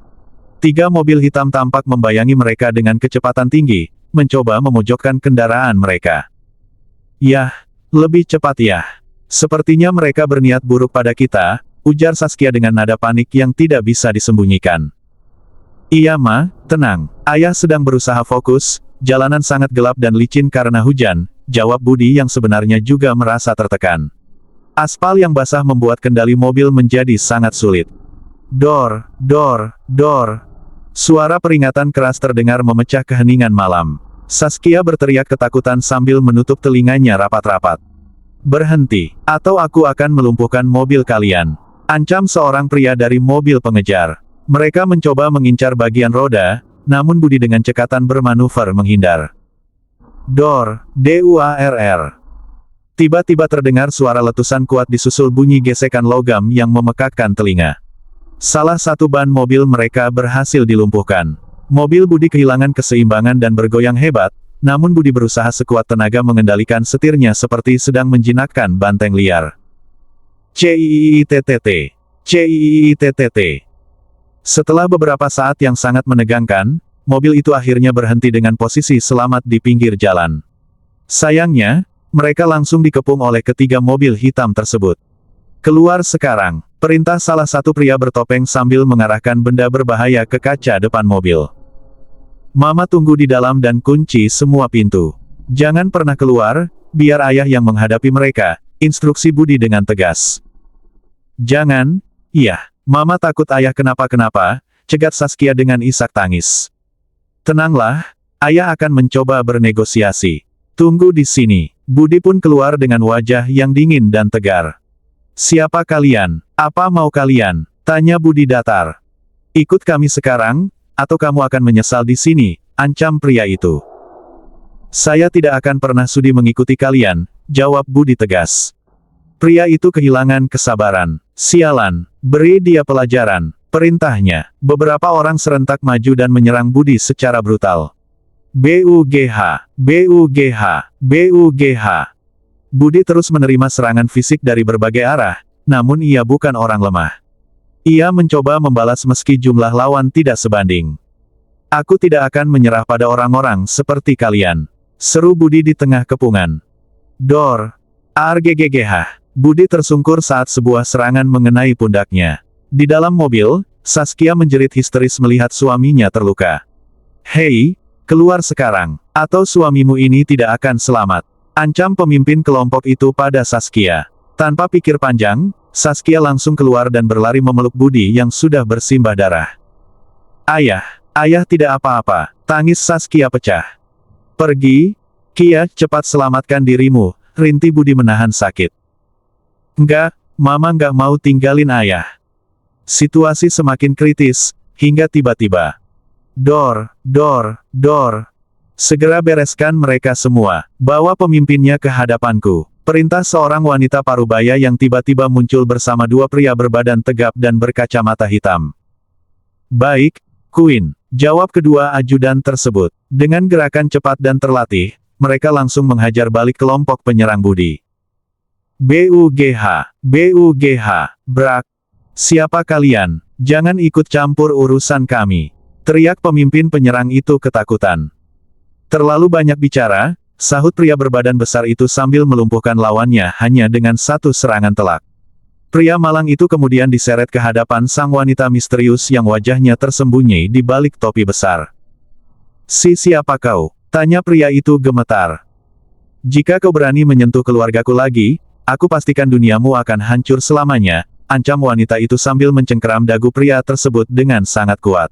3 mobil hitam tampak membayangi mereka dengan kecepatan tinggi, mencoba memojokkan kendaraan mereka. Yah, lebih cepat ya. Sepertinya mereka berniat buruk pada kita, ujar Saskia dengan nada panik yang tidak bisa disembunyikan. Iya Ma, tenang. Ayah sedang berusaha fokus, jalanan sangat gelap dan licin karena hujan, jawab Budi yang sebenarnya juga merasa tertekan. Aspal yang basah membuat kendali mobil menjadi sangat sulit. Dor. Suara peringatan keras terdengar memecah keheningan malam. Saskia berteriak ketakutan sambil menutup telinganya rapat-rapat. Berhenti, atau aku akan melumpuhkan mobil kalian. Ancam seorang pria dari mobil pengejar. Mereka mencoba mengincar bagian roda, namun Budi dengan cekatan bermanuver menghindar. Dor. Tiba-tiba terdengar suara letusan kuat disusul bunyi gesekan logam yang memekakkan telinga. Salah satu ban mobil mereka berhasil dilumpuhkan. Mobil Budi kehilangan keseimbangan dan bergoyang hebat, namun Budi berusaha sekuat tenaga mengendalikan setirnya seperti sedang menjinakkan banteng liar. CIITTT. Setelah beberapa saat yang sangat menegangkan, mobil itu akhirnya berhenti dengan posisi selamat di pinggir jalan. Sayangnya, mereka langsung dikepung oleh ketiga mobil hitam tersebut. Keluar sekarang, perintah salah satu pria bertopeng sambil mengarahkan benda berbahaya ke kaca depan mobil. Mama tunggu di dalam dan kunci semua pintu. Jangan pernah keluar, biar ayah yang menghadapi mereka, instruksi Budi dengan tegas. Jangan, iya, Mama takut ayah kenapa-kenapa, cegat Saskia dengan isak tangis. Tenanglah, ayah akan mencoba bernegosiasi. Tunggu di sini. Budi pun keluar dengan wajah yang dingin dan tegar. Siapa kalian? Apa mau kalian? Tanya Budi datar. Ikut kami sekarang, atau kamu akan menyesal di sini, ancam pria itu. Saya tidak akan pernah sudi mengikuti kalian, jawab Budi tegas. Pria itu kehilangan kesabaran. Sialan, beri dia pelajaran, perintahnya. Beberapa orang serentak maju dan menyerang Budi secara brutal. BUGH, BUGH, BUGH. Budi terus menerima serangan fisik dari berbagai arah, namun ia bukan orang lemah. Ia mencoba membalas meski jumlah lawan tidak sebanding. Aku tidak akan menyerah pada orang-orang seperti kalian. Seru Budi di tengah kepungan. Dor. ARGGGH. Budi tersungkur saat sebuah serangan mengenai pundaknya. Di dalam mobil, Saskia menjerit histeris melihat suaminya terluka. Hei, keluar sekarang, atau suamimu ini tidak akan selamat. Ancam pemimpin kelompok itu pada Saskia. Tanpa pikir panjang, Saskia langsung keluar dan berlari memeluk Budi yang sudah bersimbah darah. Ayah tidak apa-apa, tangis Saskia pecah. Pergi, Kia, cepat selamatkan dirimu, rintih Budi menahan sakit. Enggak, Mama nggak mau tinggalin ayah. Situasi semakin kritis, hingga tiba-tiba. Dor. Segera bereskan mereka semua, bawa pemimpinnya ke hadapanku. Perintah seorang wanita parubaya yang tiba-tiba muncul bersama dua pria berbadan tegap dan berkacamata hitam. Baik, Queen, jawab kedua ajudan tersebut. Dengan gerakan cepat dan terlatih, mereka langsung menghajar balik kelompok penyerang Budi. BUGH, Brak. Siapa kalian? Jangan ikut campur urusan kami. Teriak pemimpin penyerang itu ketakutan. Terlalu banyak bicara, sahut pria berbadan besar itu sambil melumpuhkan lawannya hanya dengan satu serangan telak. Pria malang itu kemudian diseret ke hadapan sang wanita misterius yang wajahnya tersembunyi di balik topi besar. Siapa kau? Tanya pria itu gemetar. Jika kau berani menyentuh keluargaku lagi, aku pastikan duniamu akan hancur selamanya, ancam wanita itu sambil mencengkeram dagu pria tersebut dengan sangat kuat.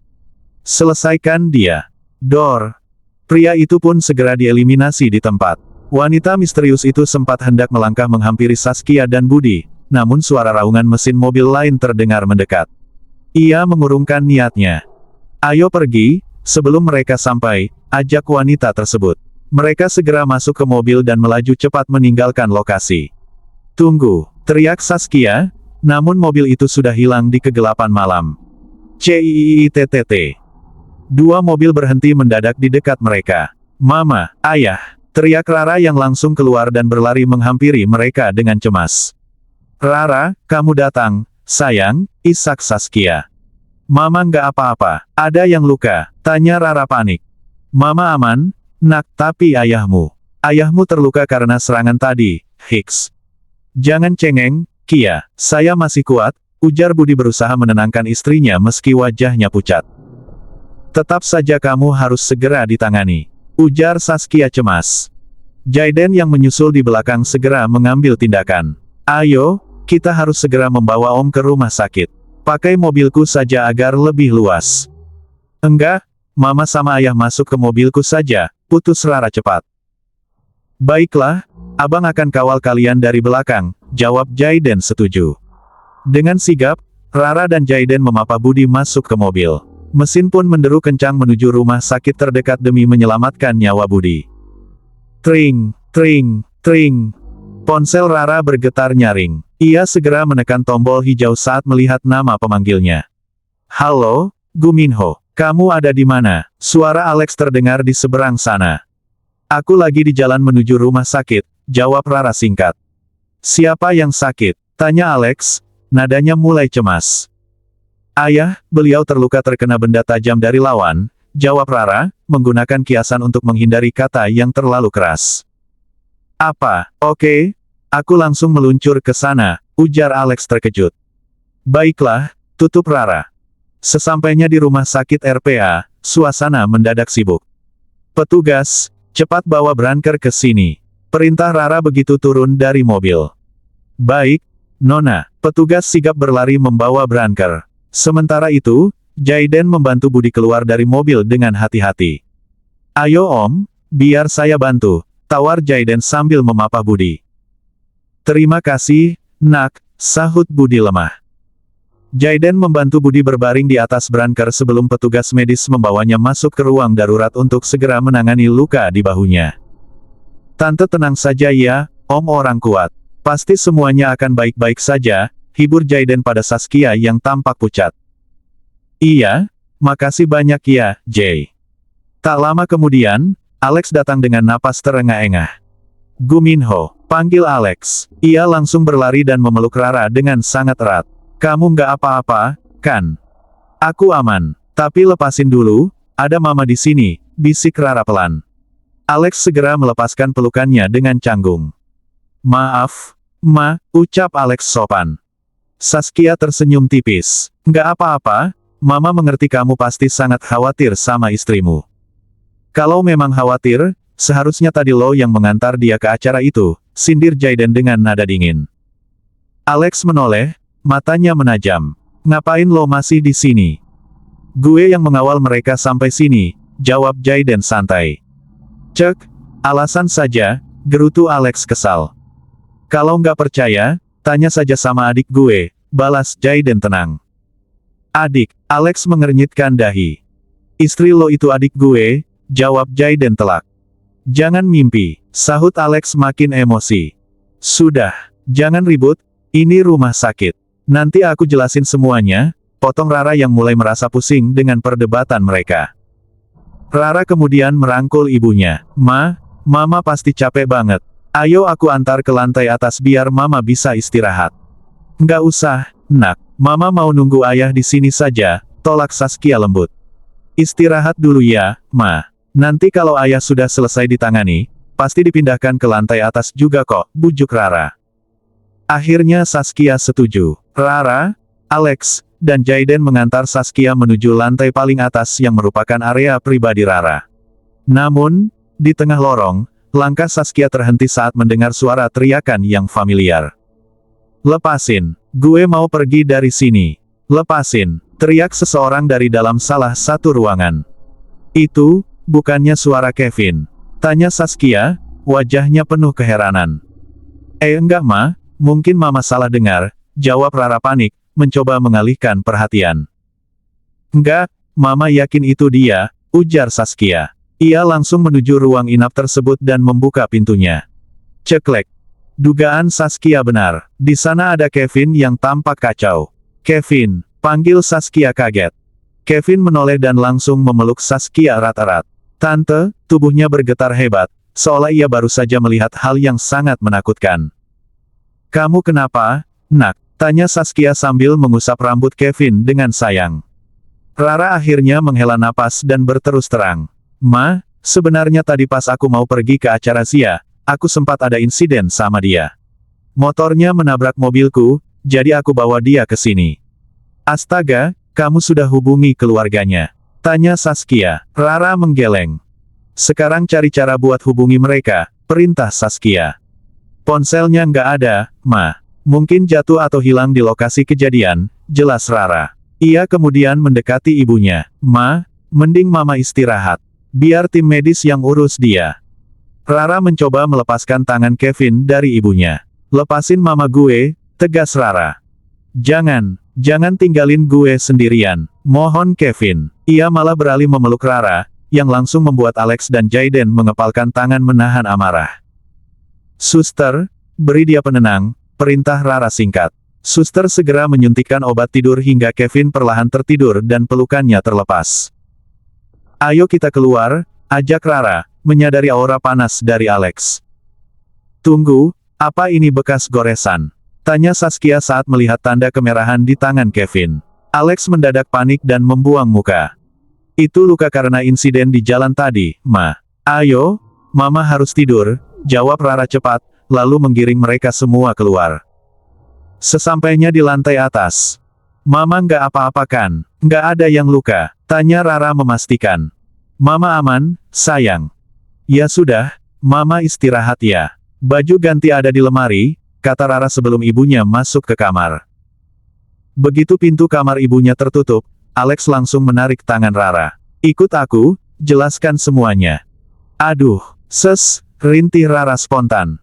Selesaikan dia. Dor. Pria itu pun segera dieliminasi di tempat. Wanita misterius itu sempat hendak melangkah menghampiri Saskia dan Budi, namun suara raungan mesin mobil lain terdengar mendekat. Ia mengurungkan niatnya. Ayo pergi, sebelum mereka sampai, ajak wanita tersebut. Mereka segera masuk ke mobil dan melaju cepat meninggalkan lokasi. Tunggu, teriak Saskia, namun mobil itu sudah hilang di kegelapan malam. CIITTT. Dua mobil berhenti mendadak di dekat mereka. Mama, ayah, teriak Rara yang langsung keluar dan berlari menghampiri mereka dengan cemas. Rara, kamu datang, sayang, isak Saskia. Mama nggak apa-apa, ada yang luka, tanya Rara panik. Mama aman, nak, tapi ayahmu. Ayahmu terluka karena serangan tadi, Hicks. Jangan cengeng, Kia, saya masih kuat, ujar Budi berusaha menenangkan istrinya meski wajahnya pucat. Tetap saja kamu harus segera ditangani, ujar Saskia cemas. Jaiden yang menyusul di belakang segera mengambil tindakan. Ayo, kita harus segera membawa Om ke rumah sakit. Pakai mobilku saja agar lebih luas. Enggak, Mama sama Ayah masuk ke mobilku saja, putus Rara cepat. Baiklah, Abang akan kawal kalian dari belakang, jawab Jaiden setuju. Dengan sigap, Rara dan Jaiden memapa Budi masuk ke mobil. Mesin pun menderu kencang menuju rumah sakit terdekat demi menyelamatkan nyawa Budi. Tring. Ponsel Rara bergetar nyaring. Ia segera menekan tombol hijau saat melihat nama pemanggilnya. Halo, Guminho, kamu ada di mana? Suara Alex terdengar di seberang sana. Aku lagi di jalan menuju rumah sakit, jawab Rara singkat. Siapa yang sakit? Tanya Alex, nadanya mulai cemas. Ayah, beliau terluka terkena benda tajam dari lawan, jawab Rara, menggunakan kiasan untuk menghindari kata yang terlalu keras. Apa? Oke, aku langsung meluncur ke sana, ujar Alex terkejut. Baiklah, tutup Rara. Sesampainya di rumah sakit RPA, suasana mendadak sibuk. Petugas, cepat bawa Branker ke sini. Perintah Rara begitu turun dari mobil. Baik, Nona. Petugas sigap berlari membawa Branker. Sementara itu, Jaiden membantu Budi keluar dari mobil dengan hati-hati. Ayo Om, biar saya bantu, tawar Jaiden sambil memapah Budi. Terima kasih, Nak, sahut Budi lemah. Jaiden membantu Budi berbaring di atas Branker sebelum petugas medis membawanya masuk ke ruang darurat untuk segera menangani luka di bahunya. Tante tenang saja ya, Om orang kuat. Pasti semuanya akan baik-baik saja, hibur Jaiden pada Saskia yang tampak pucat. Iya, makasih banyak ya, Jay. Tak lama kemudian, Alex datang dengan napas terengah-engah. Guminho, panggil Alex. Ia langsung berlari dan memeluk Rara dengan sangat erat. Kamu nggak apa-apa, kan? Aku aman. Tapi lepasin dulu, ada Mama di sini, bisik Rara pelan. Alex segera melepaskan pelukannya dengan canggung. Maaf, Ma, ucap Alex sopan. Saskia tersenyum tipis. Nggak apa-apa, Mama mengerti kamu pasti sangat khawatir sama istrimu. Kalau memang khawatir, seharusnya tadi lo yang mengantar dia ke acara itu, sindir Jaiden dengan nada dingin. Alex menoleh, matanya menajam. Ngapain lo masih di sini? Gue yang mengawal mereka sampai sini, jawab Jaiden santai. Cek, alasan saja, gerutu Alex kesal. Kalau nggak percaya, tanya saja sama adik gue, balas Jaiden tenang. Adik, Alex mengernyitkan dahi. Istri lo itu adik gue, jawab Jaiden telak. Jangan mimpi, sahut Alex makin emosi. Sudah, jangan ribut, ini rumah sakit. Nanti aku jelasin semuanya, potong Rara yang mulai merasa pusing dengan perdebatan mereka. Rara kemudian merangkul ibunya. Mama pasti capek banget. Ayo aku antar ke lantai atas biar Mama bisa istirahat. Nggak usah, Nak. Mama mau nunggu ayah di sini saja, tolak Saskia lembut. Istirahat dulu ya, Ma. Nanti kalau ayah sudah selesai ditangani, pasti dipindahkan ke lantai atas juga kok, bujuk Rara. Akhirnya Saskia setuju. Rara, Alex, dan Jaiden mengantar Saskia menuju lantai paling atas yang merupakan area pribadi Rara. Namun, di tengah lorong, langkah Saskia terhenti saat mendengar suara teriakan yang familiar. Lepasin, gue mau pergi dari sini. Lepasin, teriak seseorang dari dalam salah satu ruangan. Itu, bukannya suara Kevin. Tanya Saskia, wajahnya penuh keheranan. Enggak Ma, mungkin Mama salah dengar, jawab Rara panik, mencoba mengalihkan perhatian. Enggak, Mama yakin itu dia, ujar Saskia. Ia langsung menuju ruang inap tersebut dan membuka pintunya. Ceklek. Dugaan Saskia benar. Di sana ada Kevin yang tampak kacau. Kevin, panggil Saskia kaget. Kevin menoleh dan langsung memeluk Saskia erat-erat. Tante, tubuhnya bergetar hebat, seolah ia baru saja melihat hal yang sangat menakutkan. Kamu kenapa, Nak? Tanya Saskia sambil mengusap rambut Kevin dengan sayang. Rara akhirnya menghela napas dan berterus terang. Ma, sebenarnya tadi pas aku mau pergi ke acara Zia, aku sempat ada insiden sama dia. Motornya menabrak mobilku, jadi aku bawa dia ke sini. Astaga, kamu sudah hubungi keluarganya? Tanya Saskia. Rara menggeleng. Sekarang cari cara buat hubungi mereka, perintah Saskia. Ponselnya nggak ada, Ma. Mungkin jatuh atau hilang di lokasi kejadian, jelas Rara. Ia kemudian mendekati ibunya. Ma, mending Mama istirahat. Biar tim medis yang urus dia. Rara mencoba melepaskan tangan Kevin dari ibunya. Lepasin Mama gue, tegas Rara. Jangan tinggalin gue sendirian. Mohon Kevin. Ia malah beralih memeluk Rara, yang langsung membuat Alex dan Jaiden mengepalkan tangan menahan amarah. Suster, beri dia penenang. Perintah Rara singkat. Suster segera menyuntikkan obat tidur hingga Kevin perlahan tertidur dan pelukannya terlepas. Ayo kita keluar, ajak Rara, menyadari aura panas dari Alex. Tunggu, apa ini bekas goresan? Tanya Saskia saat melihat tanda kemerahan di tangan Kevin. Alex mendadak panik dan membuang muka. Itu luka karena insiden di jalan tadi, Ma. Ayo, Mama harus tidur, jawab Rara cepat, lalu menggiring mereka semua keluar. Sesampainya di lantai atas. Mama nggak apa-apa kan? Nggak ada yang luka? Tanya Rara memastikan. Mama aman, sayang. Ya sudah, Mama istirahat ya. Baju ganti ada di lemari, kata Rara sebelum ibunya masuk ke kamar. Begitu pintu kamar ibunya tertutup, Alex langsung menarik tangan Rara. Ikut aku, jelaskan semuanya. Aduh, rintih Rara spontan.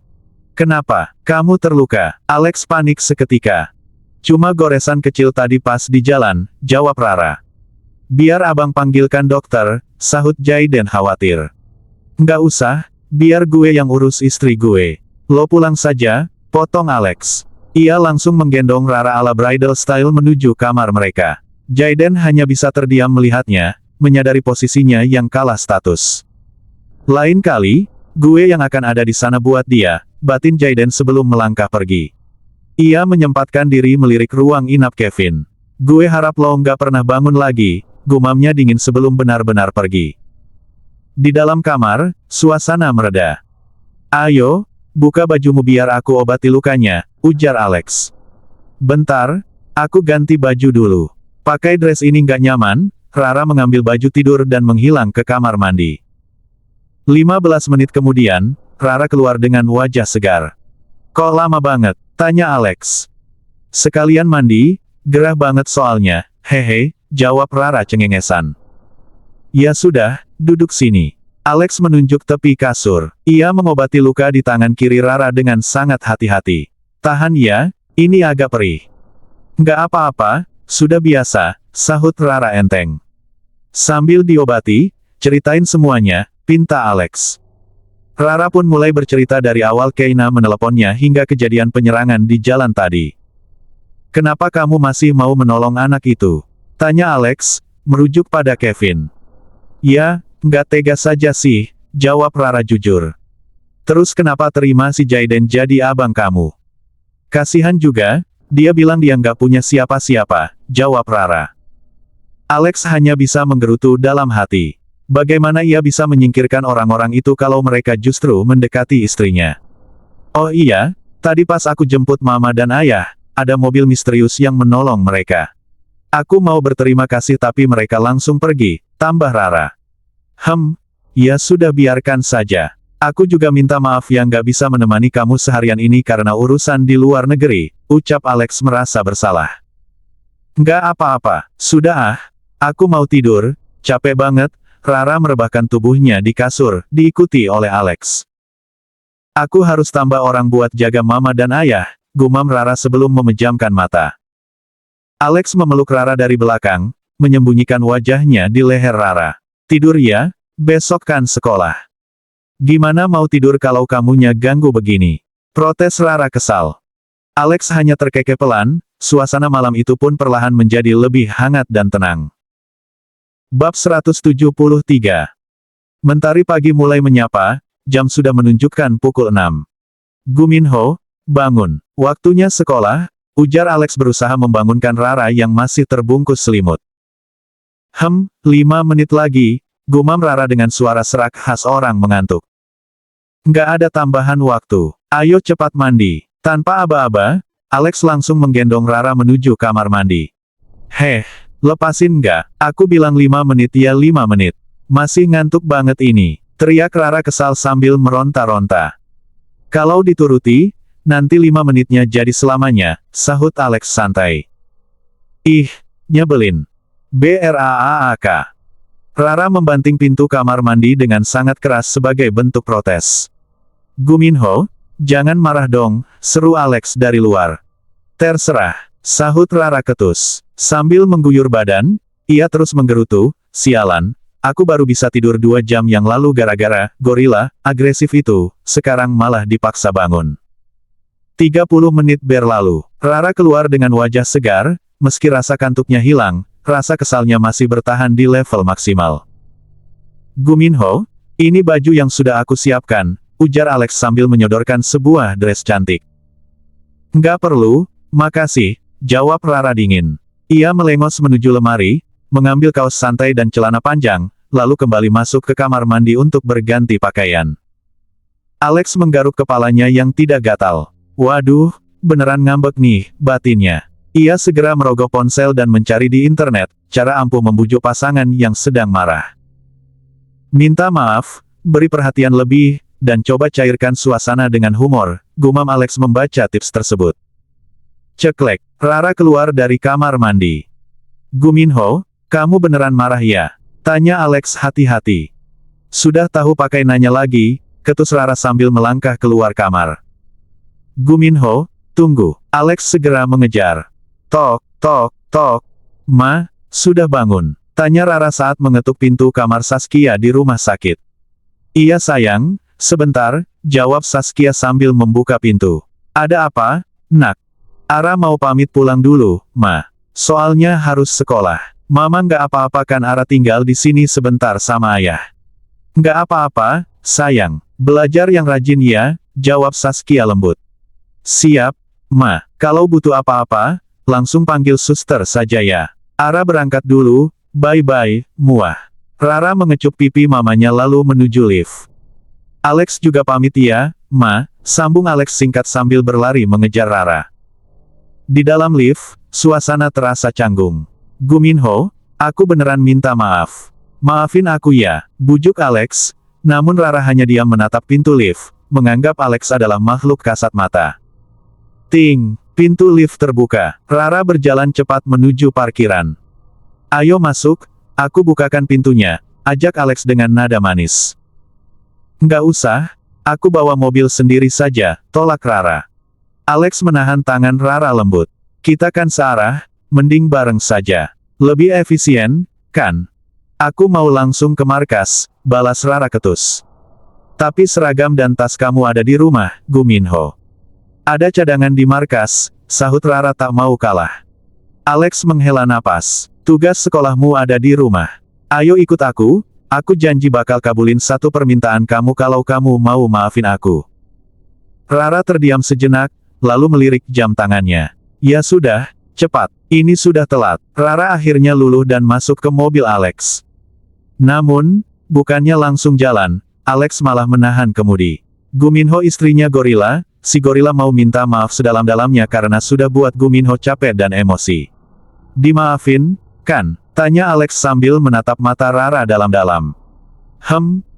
Kenapa? Kamu terluka? Alex panik seketika. Cuma goresan kecil tadi pas di jalan, jawab Rara. Biar abang panggilkan dokter, sahut Jaiden khawatir. Nggak usah, biar gue yang urus istri gue. Lo pulang saja, potong Alex. Ia langsung menggendong Rara ala bridal style menuju kamar mereka. Jaiden hanya bisa terdiam melihatnya, menyadari posisinya yang kalah status. Lain kali, gue yang akan ada di sana buat dia, batin Jaiden sebelum melangkah pergi. Ia menyempatkan diri melirik ruang inap Kevin. Gue harap lo nggak pernah bangun lagi, gumamnya dingin sebelum benar-benar pergi. Di dalam kamar, suasana mereda. Ayo, buka bajumu biar aku obati lukanya, ujar Alex. Bentar, aku ganti baju dulu. Pakai dress ini nggak nyaman. Rara mengambil baju tidur dan menghilang ke kamar mandi. 15 menit kemudian, Rara keluar dengan wajah segar. Kok lama banget? Tanya Alex. Sekalian mandi, gerah banget soalnya, hehe, jawab Rara cengengesan. Ya sudah, duduk sini. Alex menunjuk tepi kasur. Ia mengobati luka di tangan kiri Rara dengan sangat hati-hati. Tahan ya, ini agak perih. Nggak apa-apa, sudah biasa, sahut Rara enteng. Sambil diobati, ceritain semuanya, pinta Alex. Rara pun mulai bercerita dari awal Keina meneleponnya hingga kejadian penyerangan di jalan tadi. Kenapa kamu masih mau menolong anak itu? Tanya Alex, merujuk pada Kevin. Ya, nggak tega saja sih, jawab Rara jujur. Terus kenapa terima si Jaiden jadi abang kamu? Kasihan juga, dia bilang dia nggak punya siapa-siapa, jawab Rara. Alex hanya bisa menggerutu dalam hati. Bagaimana ia bisa menyingkirkan orang-orang itu kalau mereka justru mendekati istrinya? Oh iya, tadi pas aku jemput mama dan ayah, ada mobil misterius yang menolong mereka. Aku mau berterima kasih tapi mereka langsung pergi, tambah Rara. Ya sudah biarkan saja. Aku juga minta maaf yang nggak bisa menemani kamu seharian ini karena urusan di luar negeri, ucap Alex merasa bersalah. Nggak apa-apa, sudah aku mau tidur, capek banget. Rara merebahkan tubuhnya di kasur, diikuti oleh Alex. Aku harus tambah orang buat jaga mama dan ayah, gumam Rara sebelum memejamkan mata. Alex memeluk Rara dari belakang, menyembunyikan wajahnya di leher Rara. Tidur ya, besok kan sekolah. Gimana mau tidur kalau kamunya ganggu begini? Protes Rara kesal. Alex hanya terkekeh pelan, suasana malam itu pun perlahan menjadi lebih hangat dan tenang. Bab 173. Mentari pagi mulai menyapa, jam sudah menunjukkan pukul 6. Guminho, bangun. Waktunya sekolah, ujar Alex berusaha membangunkan Rara yang masih terbungkus selimut. 5 menit lagi, gumam Rara dengan suara serak khas orang mengantuk. Nggak ada tambahan waktu. Ayo cepat mandi. Tanpa aba-aba, Alex langsung menggendong Rara menuju kamar mandi. Lepasin nggak? Aku bilang 5 menit ya 5 menit. Masih ngantuk banget ini, teriak Rara kesal sambil meronta-ronta. Kalau dituruti, nanti 5 menitnya jadi selamanya, sahut Alex santai. Nyebelin. BRAAK. Rara membanting pintu kamar mandi dengan sangat keras sebagai bentuk protes. Guminho, jangan marah dong, seru Alex dari luar. Terserah, sahut Rara ketus. Sambil mengguyur badan, ia terus menggerutu, sialan, aku baru bisa tidur 2 jam yang lalu gara-gara, gorila, agresif itu, sekarang malah dipaksa bangun. 30 menit berlalu, Rara keluar dengan wajah segar, meski rasa kantuknya hilang, rasa kesalnya masih bertahan di level maksimal. Guminho, ini baju yang sudah aku siapkan, ujar Alex sambil menyodorkan sebuah dress cantik. Nggak perlu, makasih, jawab Rara dingin. Ia melengos menuju lemari, mengambil kaos santai dan celana panjang, lalu kembali masuk ke kamar mandi untuk berganti pakaian. Alex menggaruk kepalanya yang tidak gatal. Waduh, beneran ngambek nih, batinnya. Ia segera merogoh ponsel dan mencari di internet, cara ampuh membujuk pasangan yang sedang marah. Minta maaf, beri perhatian lebih, dan coba cairkan suasana dengan humor, gumam Alex membaca tips tersebut. Ceklek, Rara keluar dari kamar mandi. Guminho, kamu beneran marah ya? Tanya Alex hati-hati. Sudah tahu pakai nanya lagi, ketus Rara sambil melangkah keluar kamar. Guminho, tunggu. Alex segera mengejar. Tok, tok, tok. Ma, sudah bangun? Tanya Rara saat mengetuk pintu kamar Saskia di rumah sakit. Iya sayang, sebentar, jawab Saskia sambil membuka pintu. Ada apa, nak? Ara mau pamit pulang dulu, Ma. Soalnya harus sekolah. Mama nggak apa-apa kan Ara tinggal di sini sebentar sama ayah. Nggak apa-apa, sayang. Belajar yang rajin ya, jawab Saskia lembut. Siap, Ma. Kalau butuh apa-apa, langsung panggil suster saja ya. Ara berangkat dulu, bye-bye, muah. Rara mengecup pipi mamanya lalu menuju lift. Alex juga pamit ya, Ma, sambung Alex singkat sambil berlari mengejar Rara. Di dalam lift, suasana terasa canggung. Guminho, aku beneran minta maaf. Maafin aku ya, bujuk Alex, namun Rara hanya diam menatap pintu lift, menganggap Alex adalah makhluk kasat mata. Ting, pintu lift terbuka. Rara berjalan cepat menuju parkiran. Ayo masuk, aku bukakan pintunya, ajak Alex dengan nada manis. Nggak usah, aku bawa mobil sendiri saja, tolak Rara. Alex menahan tangan Rara lembut. Kita kan searah, mending bareng saja. Lebih efisien, kan? Aku mau langsung ke markas, balas Rara ketus. Tapi seragam dan tas kamu ada di rumah, Guminho. Ada cadangan di markas, sahut Rara tak mau kalah. Alex menghela napas. Tugas sekolahmu ada di rumah. Ayo ikut aku janji bakal kabulin satu permintaan kamu kalau kamu mau maafin aku. Rara terdiam sejenak, lalu melirik jam tangannya. Ya sudah, cepat, ini sudah telat. Rara akhirnya luluh dan masuk ke mobil Alex. Namun, bukannya langsung jalan, Alex malah menahan kemudi. Guminho istrinya gorila, si gorila mau minta maaf sedalam-dalamnya karena sudah buat Guminho capek dan emosi. Dimaafin, kan? Tanya Alex sambil menatap mata Rara dalam-dalam.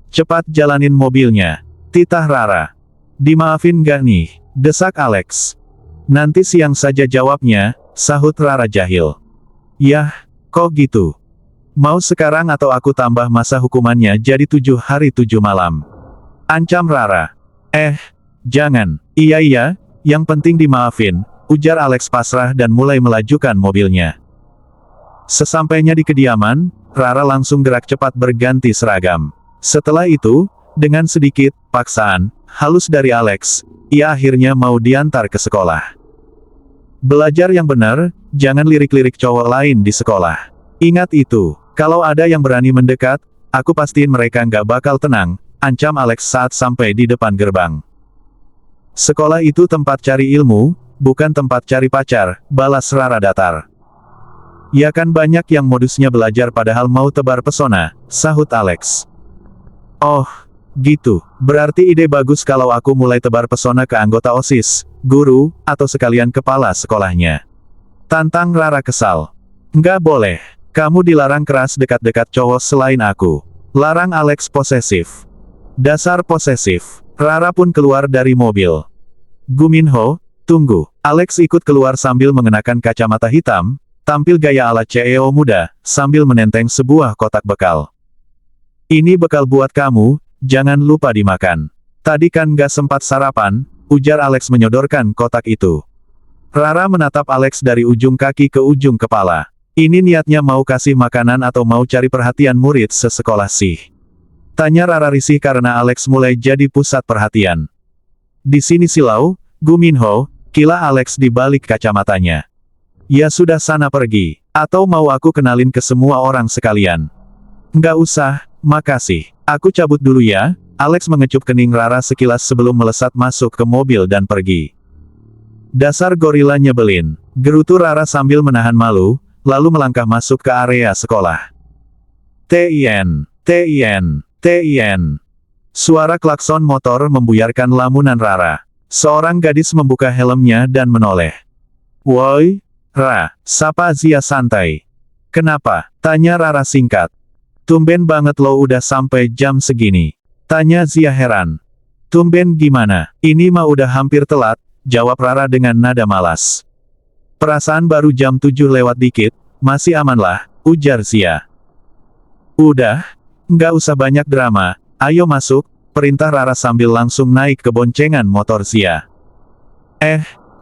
Cepat jalanin mobilnya. Titah Rara. Dimaafin gak nih? Desak Alex. Nanti siang saja jawabnya, sahut Rara jahil. Yah, kok gitu? Mau sekarang atau aku tambah masa hukumannya jadi 7 hari 7 malam? Ancam Rara. Jangan. Iya, yang penting dimaafin, ujar Alex pasrah dan mulai melajukan mobilnya. Sesampainya di kediaman, Rara langsung gerak cepat berganti seragam. Setelah itu, dengan sedikit paksaan halus dari Alex, ia akhirnya mau diantar ke sekolah. Belajar yang benar, jangan lirik-lirik cowok lain di sekolah. Ingat itu, kalau ada yang berani mendekat, aku pastiin mereka nggak bakal tenang, ancam Alex saat sampai di depan gerbang. Sekolah itu tempat cari ilmu, bukan tempat cari pacar, balas Rara datar. Ya kan banyak yang modusnya belajar padahal mau tebar pesona, sahut Alex. Oh, gitu. Berarti ide bagus kalau aku mulai tebar pesona ke anggota OSIS, guru, atau sekalian kepala sekolahnya. Tantang Rara kesal. Nggak boleh. Kamu dilarang keras dekat-dekat cowok selain aku. Larang Alex posesif. Dasar posesif. Rara pun keluar dari mobil. Guminho, tunggu. Alex ikut keluar sambil mengenakan kacamata hitam, tampil gaya ala CEO muda, sambil menenteng sebuah kotak bekal. Ini bekal buat kamu, jangan lupa dimakan. Tadi kan gak sempat sarapan, ujar Alex menyodorkan kotak itu. Rara menatap Alex dari ujung kaki ke ujung kepala. Ini niatnya mau kasih makanan atau mau cari perhatian murid sesekolah sih? Tanya Rara risih karena Alex mulai jadi pusat perhatian. Di sini silau, Guminho, kila Alex di balik kacamatanya. Ya sudah sana pergi. Atau mau aku kenalin ke semua orang sekalian? Nggak usah, makasih. Aku cabut dulu ya. Alex mengecup kening Rara sekilas sebelum melesat masuk ke mobil dan pergi. Dasar gorila nyebelin. Gerutu Rara sambil menahan malu, lalu melangkah masuk ke area sekolah. TIN. Suara klakson motor membuyarkan lamunan Rara. Seorang gadis membuka helmnya dan menoleh. "Woi, Ra," sapa Zia santai. "Kenapa?" tanya Rara singkat. "Tumben banget lo udah sampai jam segini," tanya Zia heran. "Tumben gimana? Ini mah udah hampir telat," jawab Rara dengan nada malas. "Perasaan baru jam 7 lewat dikit, masih aman lah," ujar Zia. "Udah, nggak usah banyak drama, ayo masuk," perintah Rara sambil langsung naik ke boncengan motor Zia.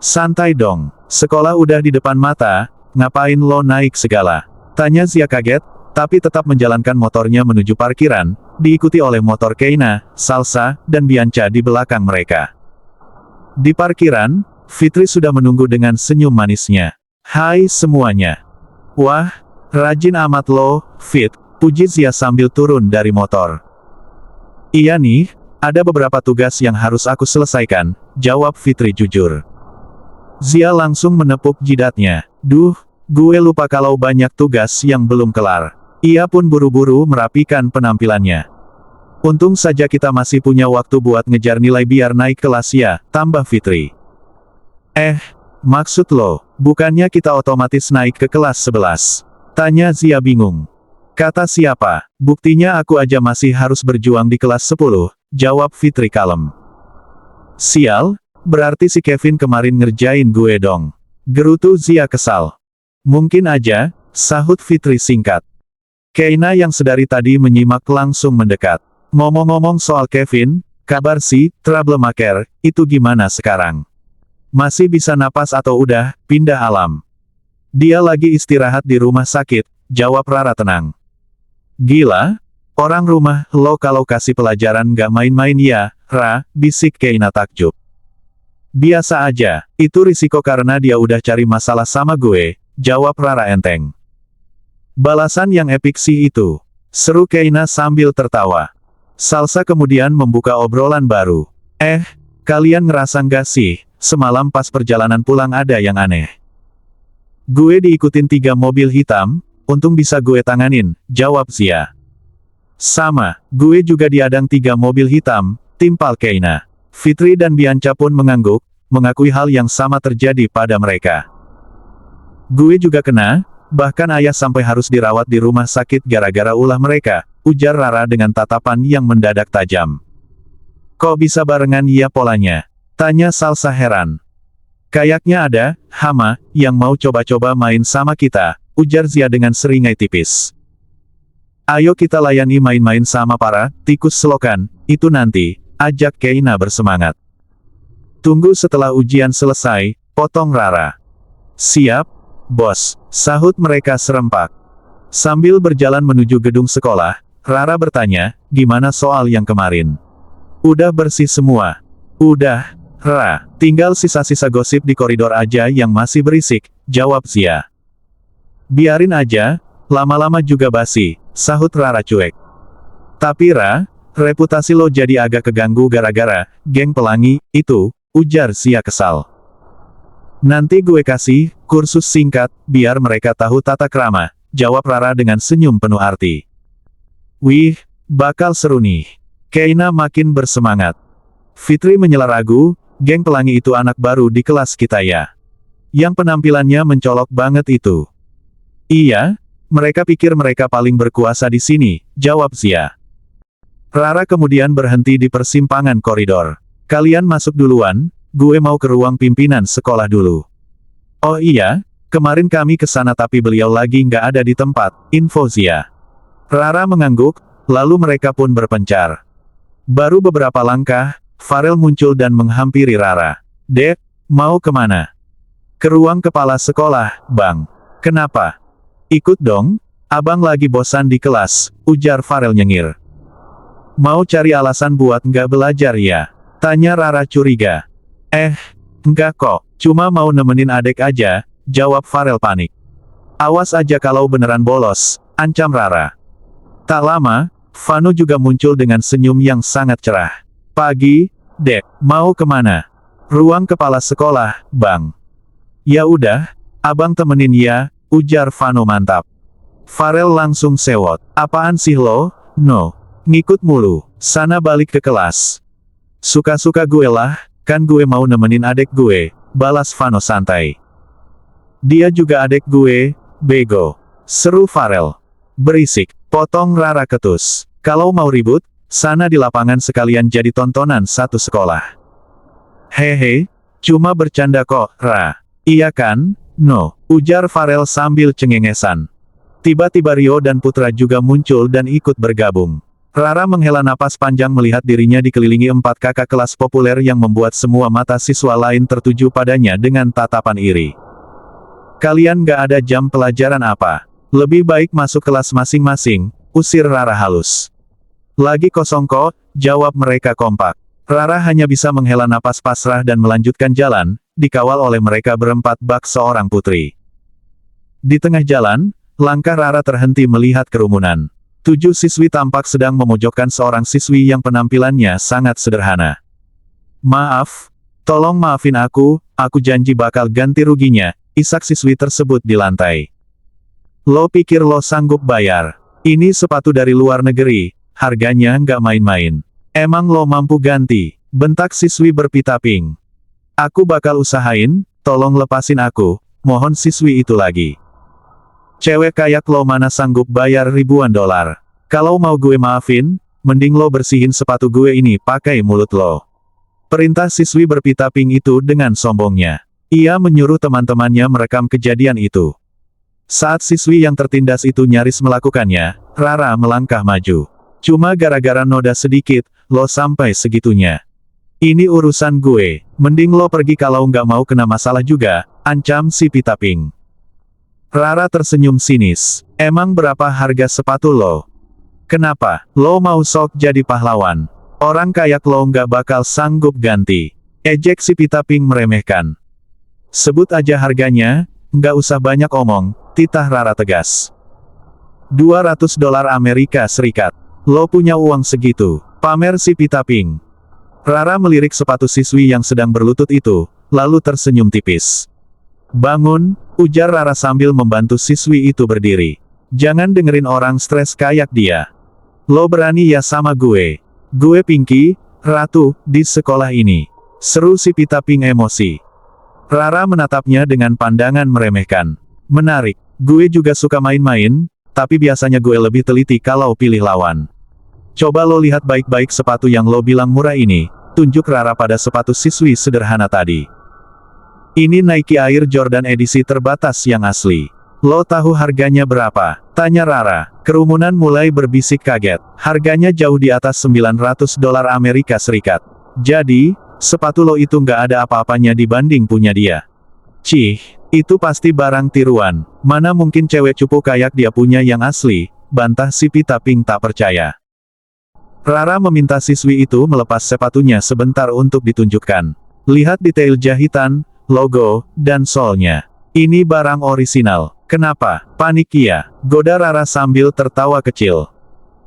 Santai dong, sekolah udah di depan mata, ngapain lo naik segala?" tanya Zia kaget, tapi tetap menjalankan motornya menuju parkiran, diikuti oleh motor Keina, Salsa, dan Bianca di belakang mereka. Di parkiran, Fitri sudah menunggu dengan senyum manisnya. "Hai semuanya. Wah, rajin amat lo, Fit," puji Zia sambil turun dari motor. "Iya nih, ada beberapa tugas yang harus aku selesaikan," jawab Fitri jujur. Zia langsung menepuk jidatnya. "Duh, gue lupa kalau banyak tugas yang belum kelar." Ia pun buru-buru merapikan penampilannya. "Untung saja kita masih punya waktu buat ngejar nilai biar naik kelas ya," tambah Fitri. Maksud lo, bukannya kita otomatis naik ke kelas 11? Tanya Zia bingung. "Kata siapa? Buktinya aku aja masih harus berjuang di kelas 10, jawab Fitri kalem. "Sial, berarti si Kevin kemarin ngerjain gue dong," gerutu Zia kesal. "Mungkin aja," sahut Fitri singkat. Keina yang sedari tadi menyimak langsung mendekat. "Ngomong-ngomong soal Kevin, kabar si troublemaker itu gimana sekarang? Masih bisa napas atau udah pindah alam?" "Dia lagi istirahat di rumah sakit," jawab Rara tenang. "Gila, orang rumah lo kalau kasih pelajaran nggak main-main ya, Ra," bisik Keina takjub. "Biasa aja, itu risiko karena dia udah cari masalah sama gue," jawab Rara enteng. "Balasan yang epik sih itu," seru Keina sambil tertawa. Salsa kemudian membuka obrolan baru. Kalian ngerasa nggak sih, semalam pas perjalanan pulang ada yang aneh?" "Gue diikutin 3 mobil hitam, untung bisa gue tanganin," jawab Zia. "Sama, gue juga diadang 3 mobil hitam," timpal Keina. Fitri dan Bianca pun mengangguk, mengakui hal yang sama terjadi pada mereka. "Gue juga kena, bahkan ayah sampai harus dirawat di rumah sakit gara-gara ulah mereka," ujar Rara dengan tatapan yang mendadak tajam. "Kok bisa barengan ya polanya?" tanya Salsa heran. "Kayaknya ada hama yang mau coba-coba main sama kita," ujar Zia dengan seringai tipis. "Ayo kita layani main-main sama para tikus selokan itu nanti," ajak Keina bersemangat. "Tunggu setelah ujian selesai," potong Rara. "Siap, bos," sahut mereka serempak. Sambil berjalan menuju gedung sekolah, Rara bertanya, "Gimana soal yang kemarin? Udah bersih semua?" "Udah, Ra, tinggal sisa-sisa gosip di koridor aja yang masih berisik," jawab Zia. "Biarin aja, lama-lama juga basi," sahut Rara cuek. "Tapi Ra, reputasi lo jadi agak keganggu gara-gara geng pelangi itu," ujar Zia kesal. "Nanti gue kasih kursus singkat, biar mereka tahu tata krama," jawab Rara dengan senyum penuh arti. "Wih, bakal seru nih." Keina makin bersemangat. Fitri menyela ragu, "Geng pelangi itu anak baru di kelas kita ya? Yang penampilannya mencolok banget itu." "Iya, mereka pikir mereka paling berkuasa di sini," jawab Zia. Rara kemudian berhenti di persimpangan koridor. "Kalian masuk duluan, gue mau ke ruang pimpinan sekolah dulu." "Oh iya, kemarin kami ke sana tapi beliau lagi nggak ada di tempat," info Zia. Rara mengangguk, lalu mereka pun berpencar. Baru beberapa langkah, Farel muncul dan menghampiri Rara. "Dek, mau kemana?" "Ke ruang kepala sekolah, Bang." "Kenapa?" "Ikut dong, abang lagi bosan di kelas," ujar Farel nyengir. "Mau cari alasan buat nggak belajar ya?" tanya Rara curiga. Enggak kok, cuma mau nemenin adek aja," jawab Farel panik. "Awas aja kalau beneran bolos," ancam Rara. Tak lama, Vanu juga muncul dengan senyum yang sangat cerah. "Pagi, Dek, mau kemana?" "Ruang kepala sekolah, Bang." "Ya udah, abang temenin ya," ujar Vanu mantap. Farel langsung sewot. "Apaan sih lo? No. Ngikut mulu. Sana balik ke kelas. Suka-suka gue lah, kan gue mau nemenin adek gue, balas Vano santai. Dia juga adek gue, bego. Seru Farel. Berisik, potong Rara ketus. Kalau mau ribut, sana di lapangan sekalian jadi tontonan satu sekolah. Hehe, cuma bercanda kok, Ra. Iya kan? No, ujar Farel sambil cengengesan. Tiba-tiba Rio dan Putra juga muncul dan ikut bergabung. Rara menghela napas panjang melihat dirinya dikelilingi 4 kakak kelas populer yang membuat semua mata siswa lain tertuju padanya dengan tatapan iri. Kalian gak ada jam pelajaran apa? Lebih baik masuk kelas masing-masing, usir Rara halus. Lagi kosong kok, jawab mereka kompak. Rara hanya bisa menghela napas pasrah dan melanjutkan jalan, dikawal oleh mereka berempat bak seorang putri. Di tengah jalan, langkah Rara terhenti melihat kerumunan. 7 siswi tampak sedang memojokkan seorang siswi yang penampilannya sangat sederhana. Maaf, tolong maafin aku janji bakal ganti ruginya, isak siswi tersebut di lantai. Lo pikir lo sanggup bayar? Ini sepatu dari luar negeri, harganya nggak main-main. Emang lo mampu ganti? Bentak siswi berpita pink. Aku bakal usahain, tolong lepasin aku, mohon siswi itu lagi. Cewek kayak lo mana sanggup bayar ribuan dolar. Kalau mau gue maafin, mending lo bersihin sepatu gue ini pakai mulut lo. Perintah siswi berpita pink itu dengan sombongnya. Ia menyuruh teman-temannya merekam kejadian itu. Saat siswi yang tertindas itu nyaris melakukannya, Rara melangkah maju. Cuma gara-gara noda sedikit, lo sampai segitunya. Ini urusan gue, mending lo pergi kalau nggak mau kena masalah juga, ancam si pita pink. Rara tersenyum sinis. Emang berapa harga sepatu lo? Kenapa, lo mau sok jadi pahlawan? Orang kayak lo nggak bakal sanggup ganti. Ejek si pita pink meremehkan. Sebut aja harganya, nggak usah banyak omong, titah Rara tegas. $200 Amerika Serikat. Lo punya uang segitu, pamer si pita pink. Rara melirik sepatu siswi yang sedang berlutut itu, lalu tersenyum tipis. Bangun, ujar Rara sambil membantu siswi itu berdiri. Jangan dengerin orang stres kayak dia. Lo berani ya sama gue. Gue Pinky, ratu, di sekolah ini. Seru si pita pink emosi. Rara menatapnya dengan pandangan meremehkan. Menarik, gue juga suka main-main, tapi biasanya gue lebih teliti kalau pilih lawan. Coba lo lihat baik-baik sepatu yang lo bilang murah ini, tunjuk Rara pada sepatu siswi sederhana tadi. Ini Nike Air Jordan edisi terbatas yang asli. Lo tahu harganya berapa? Tanya Rara. Kerumunan mulai berbisik kaget. Harganya jauh di atas $900 Amerika Serikat. Jadi, sepatu lo itu nggak ada apa-apanya dibanding punya dia. Cih, itu pasti barang tiruan. Mana mungkin cewek cupu kayak dia punya yang asli, bantah si pita pink tak percaya. Rara meminta siswi itu melepas sepatunya sebentar untuk ditunjukkan. Lihat detail jahitan, logo, dan solnya. Ini barang orisinal. Kenapa? Panik ya? Goda Rara sambil tertawa kecil.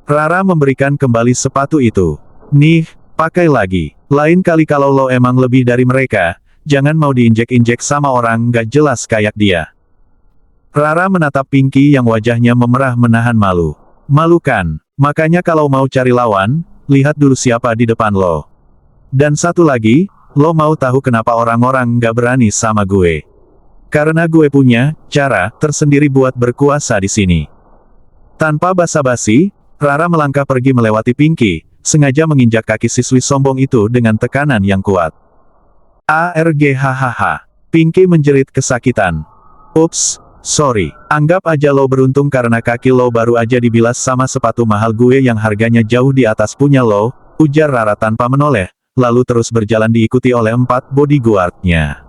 Rara memberikan kembali sepatu itu. Nih, pakai lagi. Lain kali kalau lo emang lebih dari mereka, jangan mau diinjek-injek sama orang nggak jelas kayak dia. Rara menatap Pinky yang wajahnya memerah menahan malu. Malu kan? Makanya kalau mau cari lawan, lihat dulu siapa di depan lo. Dan satu lagi, lo mau tahu kenapa orang-orang nggak berani sama gue? Karena gue punya cara tersendiri buat berkuasa di sini. Tanpa basa-basi, Rara melangkah pergi melewati Pinky, sengaja menginjak kaki siswi sombong itu dengan tekanan yang kuat. Hahaha. Pinky menjerit kesakitan. Ups, sorry. Anggap aja lo beruntung karena kaki lo baru aja dibilas sama sepatu mahal gue yang harganya jauh di atas punya lo, ujar Rara tanpa menoleh, lalu terus berjalan diikuti oleh 4 bodyguard-nya.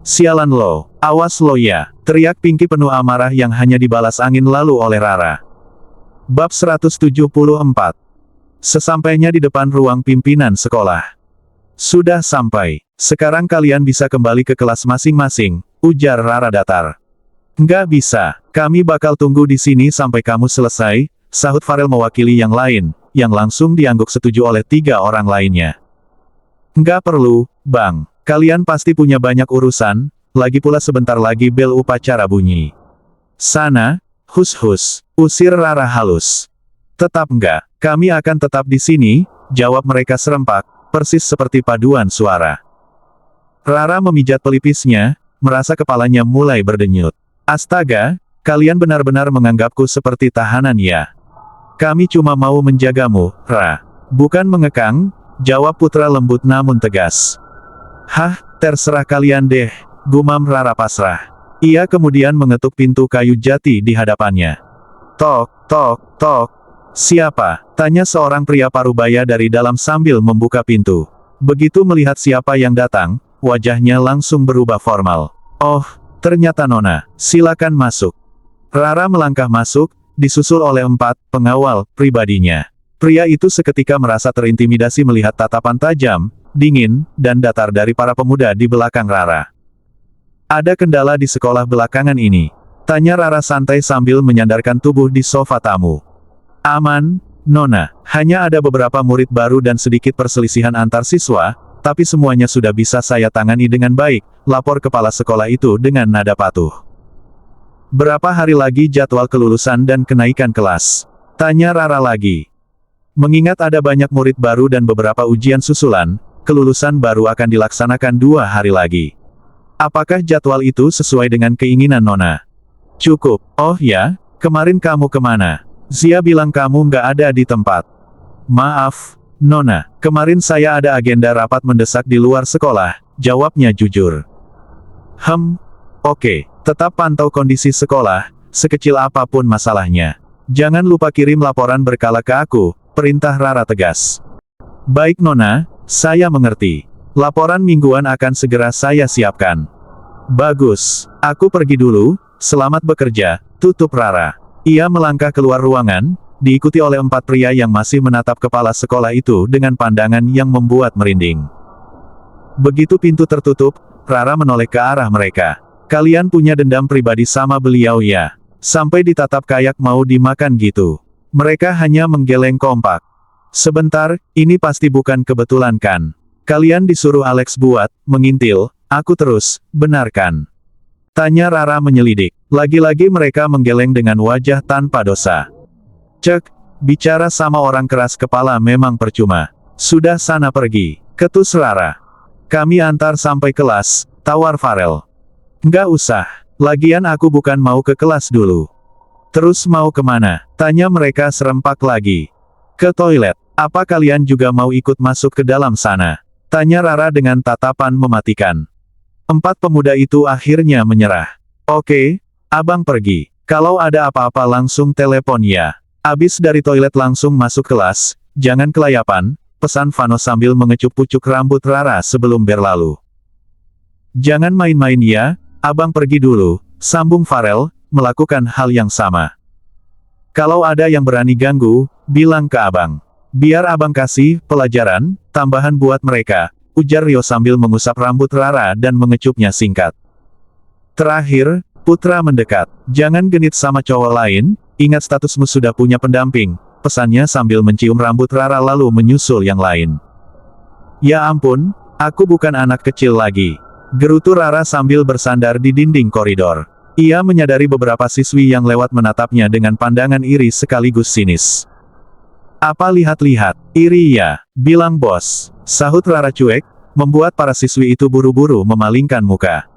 Sialan lo, awas lo ya, teriak Pinky penuh amarah yang hanya dibalas angin lalu oleh Rara. Bab 174. Sesampainya di depan ruang pimpinan sekolah. Sudah sampai, sekarang kalian bisa kembali ke kelas masing-masing, ujar Rara datar. Nggak bisa, kami bakal tunggu di sini sampai kamu selesai, sahut Farel mewakili yang lain, yang langsung diangguk setuju oleh 3 orang lainnya. Nggak perlu, Bang. Kalian pasti punya banyak urusan, lagi pula sebentar lagi bel upacara bunyi. Sana, hus-hus, usir Rara halus. Tetap enggak, Kami akan tetap di sini, jawab mereka serempak, persis seperti paduan suara. Rara memijat pelipisnya, merasa kepalanya mulai berdenyut. Astaga, kalian benar-benar menganggapku seperti tahanan ya? Kami cuma mau menjagamu, Ra. Bukan mengekang, jawab putra lembut namun tegas. Hah, terserah kalian deh, gumam Rara pasrah. Ia kemudian mengetuk pintu kayu jati di hadapannya. Tok, tok, tok. Siapa? Tanya seorang pria parubaya dari dalam sambil membuka pintu. Begitu melihat siapa yang datang, wajahnya langsung berubah formal. Oh, ternyata Nona. Silakan masuk. Rara melangkah masuk, disusul oleh 4 pengawal pribadinya. Pria itu seketika merasa terintimidasi melihat tatapan tajam, dingin, dan datar dari para pemuda di belakang Rara. Ada kendala di sekolah belakangan ini? Tanya Rara santai sambil menyandarkan tubuh di sofa tamu. Aman, Nona. Hanya ada beberapa murid baru dan sedikit perselisihan antar siswa, tapi semuanya sudah bisa saya tangani dengan baik, lapor kepala sekolah itu dengan nada patuh. Berapa hari lagi jadwal kelulusan dan kenaikan kelas? Tanya Rara lagi. Mengingat ada banyak murid baru dan beberapa ujian susulan, kelulusan baru akan dilaksanakan 2 hari lagi. Apakah jadwal itu sesuai dengan keinginan Nona? Cukup. Oh ya, kemarin kamu kemana? Zia bilang kamu nggak ada di tempat. Maaf, Nona, kemarin saya ada agenda rapat mendesak di luar sekolah, jawabnya jujur. Oke, tetap pantau kondisi sekolah, sekecil apapun masalahnya. Jangan lupa kirim laporan berkala ke aku, perintah Rara tegas. Baik Nona, saya mengerti. Laporan mingguan akan segera saya siapkan. Bagus, aku pergi dulu, selamat bekerja, tutup Rara. Ia melangkah keluar ruangan, diikuti oleh 4 pria yang masih menatap kepala sekolah itu dengan pandangan yang membuat merinding. Begitu pintu tertutup, Rara menoleh ke arah mereka. Kalian punya dendam pribadi sama beliau ya? Sampai ditatap kayak mau dimakan gitu. Mereka hanya menggeleng kompak. Sebentar, ini pasti bukan kebetulan kan? Kalian disuruh Alex buat mengintil, aku terus, benarkan? Tanya Rara menyelidik. Lagi-lagi mereka menggeleng dengan wajah tanpa dosa. Cek, bicara sama orang keras kepala memang percuma. Sudah sana pergi, ketus Rara. Kami antar sampai kelas, tawar Farel. Nggak usah, lagian aku bukan mau ke kelas dulu. Terus mau kemana? Tanya mereka serempak lagi. Ke toilet. Apa kalian juga mau ikut masuk ke dalam sana? Tanya Rara dengan tatapan mematikan. 4 pemuda itu akhirnya menyerah. Oke, abang pergi. Kalau ada apa-apa langsung telepon ya. Abis dari toilet langsung masuk kelas, jangan kelayapan, pesan Vano sambil mengecup pucuk rambut Rara sebelum berlalu. Jangan main-main ya, abang pergi dulu, sambung Farel, melakukan hal yang sama. Kalau ada yang berani ganggu, bilang ke abang. Biar abang kasih pelajaran tambahan buat mereka, ujar Rio sambil mengusap rambut Rara dan mengecupnya singkat. Terakhir, Putra mendekat. Jangan genit sama cowok lain, ingat statusmu sudah punya pendamping, pesannya sambil mencium rambut Rara lalu menyusul yang lain. Ya ampun, aku bukan anak kecil lagi. Gerutu Rara sambil bersandar di dinding koridor. Ia menyadari beberapa siswi yang lewat menatapnya dengan pandangan iri sekaligus sinis. Apa lihat-lihat? Iri ya, bilang bos. Sahut Rara cuek, membuat para siswi itu buru-buru memalingkan muka.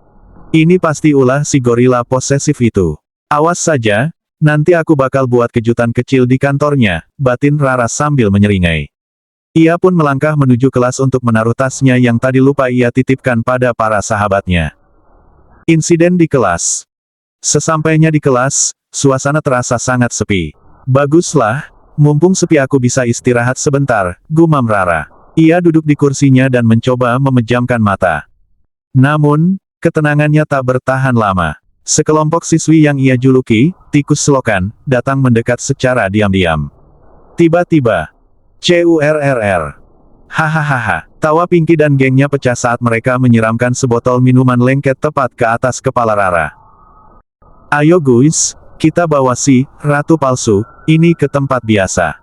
Ini pasti ulah si gorila posesif itu. Awas saja, nanti aku bakal buat kejutan kecil di kantornya, batin Rara sambil menyeringai. Ia pun melangkah menuju kelas untuk menaruh tasnya yang tadi lupa ia titipkan pada para sahabatnya. Insiden di kelas. Sesampainya di kelas, suasana terasa sangat sepi. Baguslah, mumpung sepi aku bisa istirahat sebentar, gumam Rara. Ia duduk di kursinya dan mencoba memejamkan mata. Namun, ketenangannya tak bertahan lama. Sekelompok siswi yang ia juluki, tikus selokan, datang mendekat secara diam-diam. Tiba-tiba, CURRR. Hahaha, tawa Pinky dan gengnya pecah saat mereka menyiramkan sebotol minuman lengket tepat ke atas kepala Rara. Ayo guys, kita bawa si ratu palsu ini ke tempat biasa.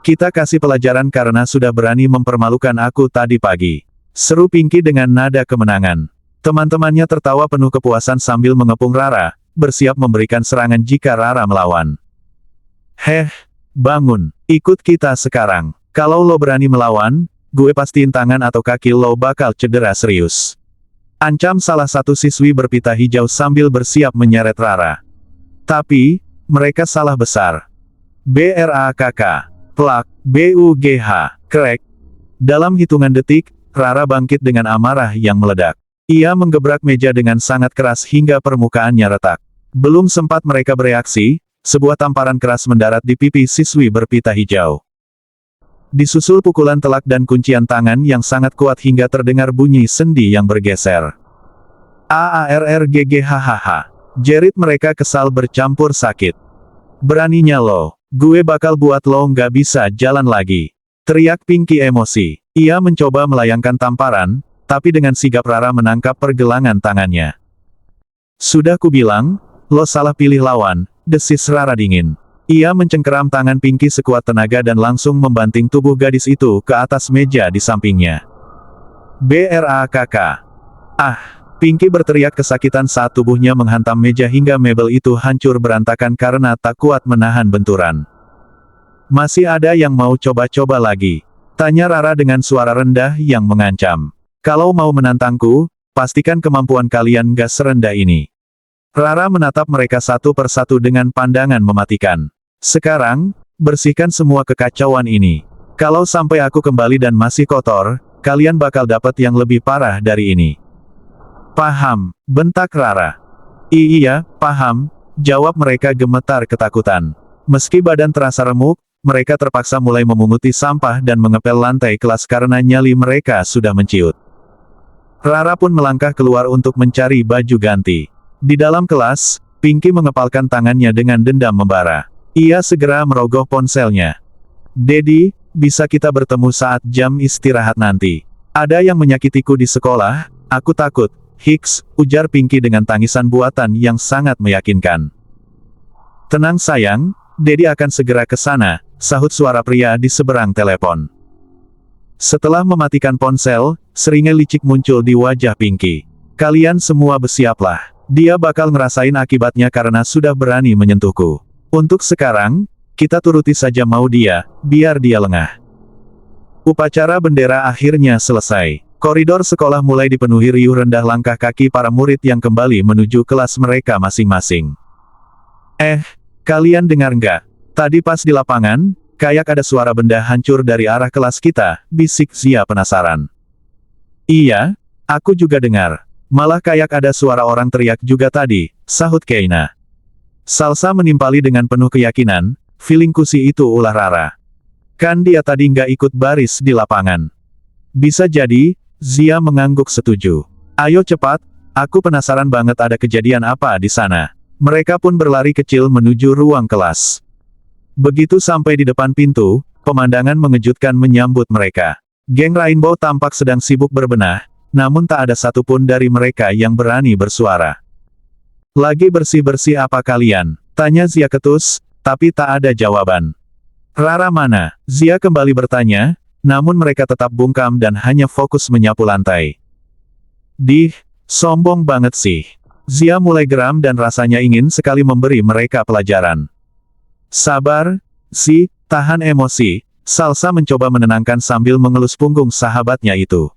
Kita kasih pelajaran karena sudah berani mempermalukan aku tadi pagi. Seru Pinky dengan nada kemenangan. Teman-temannya tertawa penuh kepuasan sambil mengepung Rara, bersiap memberikan serangan jika Rara melawan. Heh, Bangun, ikut kita sekarang. Kalau lo berani melawan, gue pastiin tangan atau kaki lo bakal cedera serius. Ancam salah satu siswi berpita hijau sambil bersiap menyeret Rara. Tapi, mereka salah besar. BRAKK. Plak, BUGH. Krek. Dalam hitungan detik, Rara bangkit dengan amarah yang meledak. Ia menggebrak meja dengan sangat keras hingga permukaannya retak. Belum sempat mereka bereaksi, sebuah tamparan keras mendarat di pipi siswi berpita hijau. Disusul pukulan telak dan kuncian tangan yang sangat kuat hingga terdengar bunyi sendi yang bergeser. AARRGGHHH. Jerit mereka kesal bercampur sakit. Beraninya lo, gue bakal buat lo nggak bisa jalan lagi. Teriak Pinky emosi. Ia mencoba melayangkan tamparan, tapi dengan sigap Rara menangkap pergelangan tangannya. Sudah kubilang, lo salah pilih lawan, desis Rara dingin. Ia mencengkeram tangan Pinky sekuat tenaga dan langsung membanting tubuh gadis itu ke atas meja di sampingnya. BRAKK. Ah! Pinky berteriak kesakitan saat tubuhnya menghantam meja hingga mebel itu hancur berantakan karena tak kuat menahan benturan. Masih ada yang mau coba-coba lagi? Tanya Rara dengan suara rendah yang mengancam. Kalau mau menantangku, pastikan kemampuan kalian gak serendah ini. Rara menatap mereka satu persatu dengan pandangan mematikan. Sekarang, bersihkan semua kekacauan ini. Kalau sampai aku kembali dan masih kotor, kalian bakal dapat yang lebih parah dari ini. Paham, bentak Rara. Iya, paham, jawab mereka gemetar ketakutan. Meski badan terasa remuk, mereka terpaksa mulai memunguti sampah dan mengepel lantai kelas karena nyali mereka sudah menciut. Rara pun melangkah keluar untuk mencari baju ganti. Di dalam kelas, Pinky mengepalkan tangannya dengan dendam membara. Ia segera merogoh ponselnya. Dedi, bisa kita bertemu saat jam istirahat nanti. Ada yang menyakitiku di sekolah, aku takut. Hiks, ujar Pinky dengan tangisan buatan yang sangat meyakinkan. Tenang sayang, Dedi akan segera ke sana, sahut suara pria di seberang telepon. Setelah mematikan ponsel, seringnya licik muncul di wajah Pinky. Kalian semua bersiaplah. Dia bakal ngerasain akibatnya karena sudah berani menyentuhku. Untuk sekarang, kita turuti saja mau dia, biar dia lengah. Upacara bendera akhirnya selesai. Koridor sekolah mulai dipenuhi riuh rendah langkah kaki para murid yang kembali menuju kelas mereka masing-masing. Kalian dengar nggak? Tadi pas di lapangan, kayak ada suara benda hancur dari arah kelas kita, bisik Zia penasaran. Iya, aku juga dengar. Malah kayak ada suara orang teriak juga tadi, sahut Keina. Salsa menimpali dengan penuh keyakinan, feelingku sih itu ulah Rara. Kan dia tadi nggak ikut baris di lapangan. Bisa jadi, Zia mengangguk setuju. Ayo cepat, aku penasaran banget ada kejadian apa di sana. Mereka pun berlari kecil menuju ruang kelas. Begitu sampai di depan pintu, pemandangan mengejutkan menyambut mereka. Geng Rainbow tampak sedang sibuk berbenah, namun tak ada satupun dari mereka yang berani bersuara. Lagi bersih-bersih apa kalian? Tanya Zia ketus, tapi tak ada jawaban. Rara mana? Zia kembali bertanya, namun mereka tetap bungkam dan hanya fokus menyapu lantai. Sombong banget sih. Zia mulai geram dan rasanya ingin sekali memberi mereka pelajaran. Sabar, tahan emosi, Salsa mencoba menenangkan sambil mengelus punggung sahabatnya itu.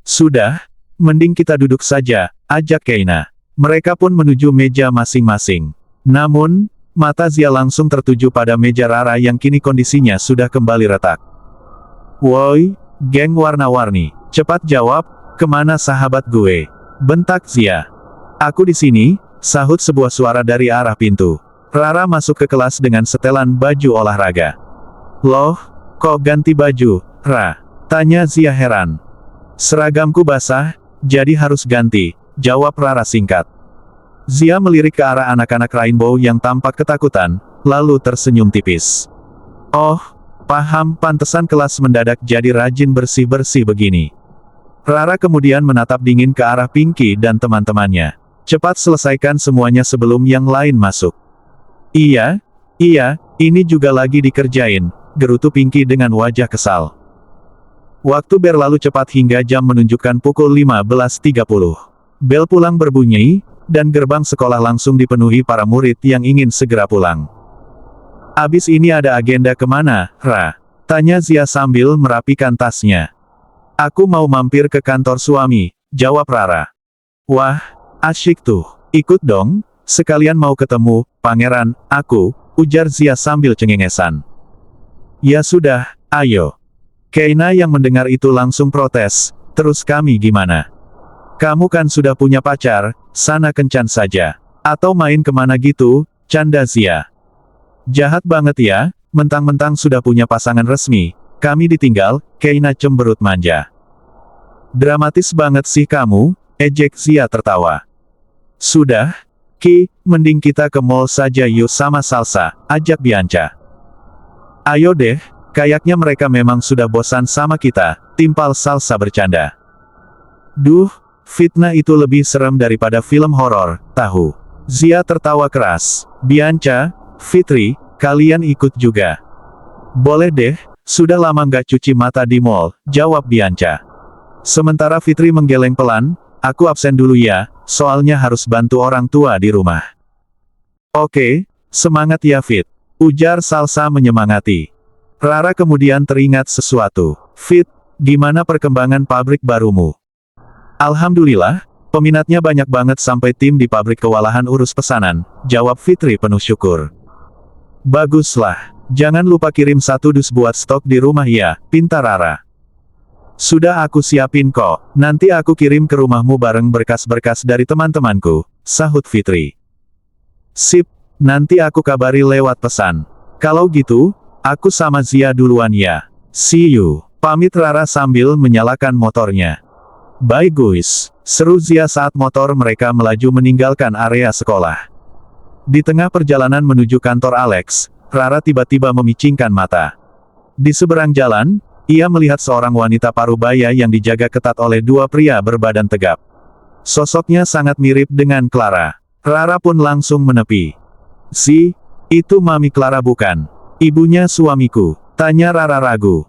Sudah, mending kita duduk saja, ajak Keina. Mereka pun menuju meja masing-masing. Namun, mata Zia langsung tertuju pada meja Rara yang kini kondisinya sudah kembali retak. Woi, geng warna-warni, cepat jawab, kemana sahabat gue? Bentak Zia. Aku di sini, sahut sebuah suara dari arah pintu. Rara masuk ke kelas dengan setelan baju olahraga. Loh, kok ganti baju, Ra? Tanya Zia heran. Seragamku basah, jadi harus ganti, jawab Rara singkat. Zia melirik ke arah anak-anak Rainbow yang tampak ketakutan, lalu tersenyum tipis. Oh, paham, pantesan kelas mendadak jadi rajin bersih-bersih begini. Rara kemudian menatap dingin ke arah Pinky dan teman-temannya. Cepat selesaikan semuanya sebelum yang lain masuk. Iya, ini juga lagi dikerjain, gerutu Pinky dengan wajah kesal. Waktu berlalu cepat hingga jam menunjukkan pukul 15.30. Bel pulang berbunyi, dan gerbang sekolah langsung dipenuhi para murid yang ingin segera pulang. Abis ini ada agenda kemana, Ra? Tanya Zia sambil merapikan tasnya. Aku mau mampir ke kantor suami, jawab Rara. Wah, asyik tuh. Ikut dong, sekalian mau ketemu, pangeran, aku, ujar Zia sambil cengengesan. Ya sudah, ayo. Keina yang mendengar itu langsung protes, terus kami gimana? Kamu kan sudah punya pacar, sana kencan saja. Atau main kemana gitu, canda Zia. Jahat banget ya, mentang-mentang sudah punya pasangan resmi, kami ditinggal, Keina cemberut manja. Dramatis banget sih kamu, ejek Zia tertawa. Sudah, Ki, mending kita ke mall saja yuk sama Salsa, ajak Bianca. Ayo deh, kayaknya mereka memang sudah bosan sama kita, timpal Salsa bercanda. Duh, fitnah itu lebih serem daripada film horor, tahu. Zia tertawa keras. Bianca, Fitri, kalian ikut juga. Boleh deh, sudah lama nggak cuci mata di mall, jawab Bianca. Sementara Fitri menggeleng pelan, aku absen dulu ya, soalnya harus bantu orang tua di rumah. Oke, semangat ya Fit, ujar Salsa menyemangati. Rara kemudian teringat sesuatu. Fit, gimana perkembangan pabrik barumu? Alhamdulillah, peminatnya banyak banget sampai tim di pabrik kewalahan urus pesanan, jawab Fitri penuh syukur. Baguslah, jangan lupa kirim 1 dus buat stok di rumah ya, pinta Rara. Sudah aku siapin kok, nanti aku kirim ke rumahmu bareng berkas-berkas dari teman-temanku, sahut Fitri. Sip, nanti aku kabari lewat pesan. Kalau gitu, aku sama Zia duluan ya. See you, pamit Rara sambil menyalakan motornya. Bye guys, seru Zia saat motor mereka melaju meninggalkan area sekolah. Di tengah perjalanan menuju kantor Alex, Rara tiba-tiba memicingkan mata. Di seberang jalan, ia melihat seorang wanita parubaya yang dijaga ketat oleh 2 pria berbadan tegap. Sosoknya sangat mirip dengan Clara. Rara pun langsung menepi. Itu Mami Clara bukan? Ibunya suamiku, tanya Rara ragu.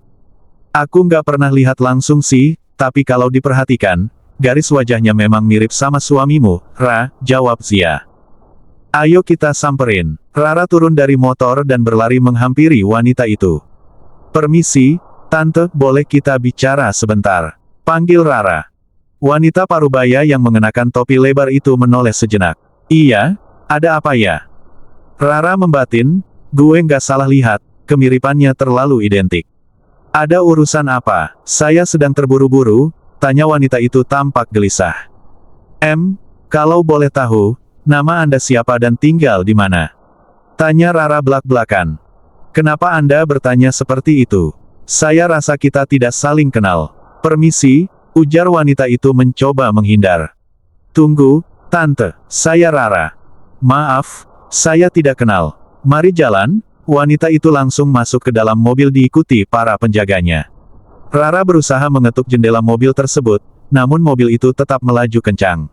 Aku nggak pernah lihat langsung sih, tapi kalau diperhatikan, garis wajahnya memang mirip sama suamimu, Ra, jawab Zia. Ayo kita samperin. Rara turun dari motor dan berlari menghampiri wanita itu. Permisi, Tante, boleh kita bicara sebentar? Panggil Rara. Wanita parubaya yang mengenakan topi lebar itu menoleh sejenak. Iya, ada apa ya? Rara membatin, gue nggak salah lihat, kemiripannya terlalu identik. Ada urusan apa? Saya sedang terburu-buru, tanya wanita itu tampak gelisah. Kalau boleh tahu, nama Anda siapa dan tinggal di mana? Tanya Rara belak-belakan. Kenapa Anda bertanya seperti itu? Saya rasa kita tidak saling kenal. Permisi, ujar wanita itu mencoba menghindar. Tunggu, Tante, saya Rara. Maaf, saya tidak kenal. Mari jalan. Wanita itu langsung masuk ke dalam mobil diikuti para penjaganya. Rara berusaha mengetuk jendela mobil tersebut, namun mobil itu tetap melaju kencang.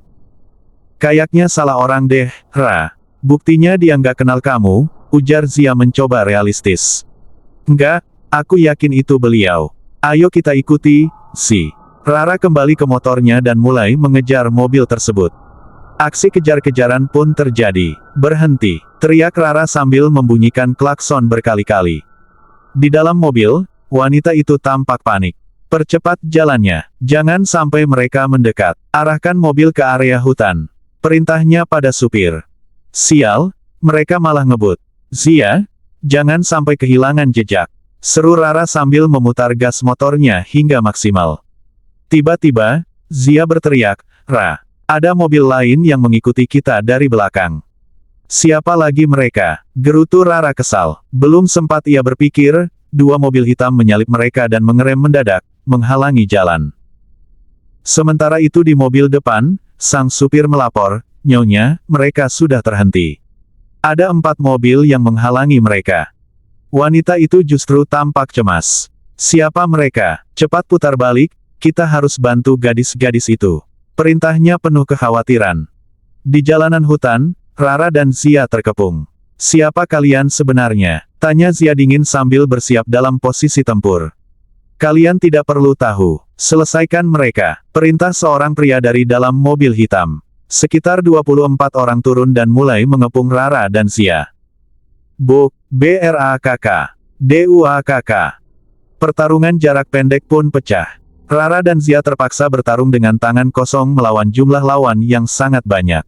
Kayaknya salah orang deh, Ra. Buktinya dia nggak kenal kamu, ujar Zia mencoba realistis. Enggak, aku yakin itu beliau. Ayo kita ikuti, Rara kembali ke motornya dan mulai mengejar mobil tersebut. Aksi kejar-kejaran pun terjadi. Berhenti, teriak Rara sambil membunyikan klakson berkali-kali. Di dalam mobil, wanita itu tampak panik. Percepat jalannya, jangan sampai mereka mendekat. Arahkan mobil ke area hutan. Perintahnya pada supir. Sial, mereka malah ngebut. Zia, jangan sampai kehilangan jejak. Seru Rara sambil memutar gas motornya hingga maksimal. Tiba-tiba, Zia berteriak, Ra, ada mobil lain yang mengikuti kita dari belakang. Siapa lagi mereka? Gerutu Rara kesal. Belum sempat ia berpikir, 2 mobil hitam menyalip mereka dan mengerem mendadak, menghalangi jalan. Sementara itu di mobil depan, sang supir melapor, Nyonya, mereka sudah terhenti. Ada 4 mobil yang menghalangi mereka. Wanita itu justru tampak cemas. Siapa mereka? Cepat putar balik, kita harus bantu gadis-gadis itu. Perintahnya penuh kekhawatiran. Di jalanan hutan, Rara dan Zia terkepung. Siapa kalian sebenarnya? Tanya Zia dingin sambil bersiap dalam posisi tempur. Kalian tidak perlu tahu. Selesaikan mereka. Perintah seorang pria dari dalam mobil hitam. Sekitar 24 orang turun dan mulai mengepung Rara dan Zia. Buk, BRAKK. DUAKK. Pertarungan jarak pendek pun pecah. Rara dan Zia terpaksa bertarung dengan tangan kosong melawan jumlah lawan yang sangat banyak.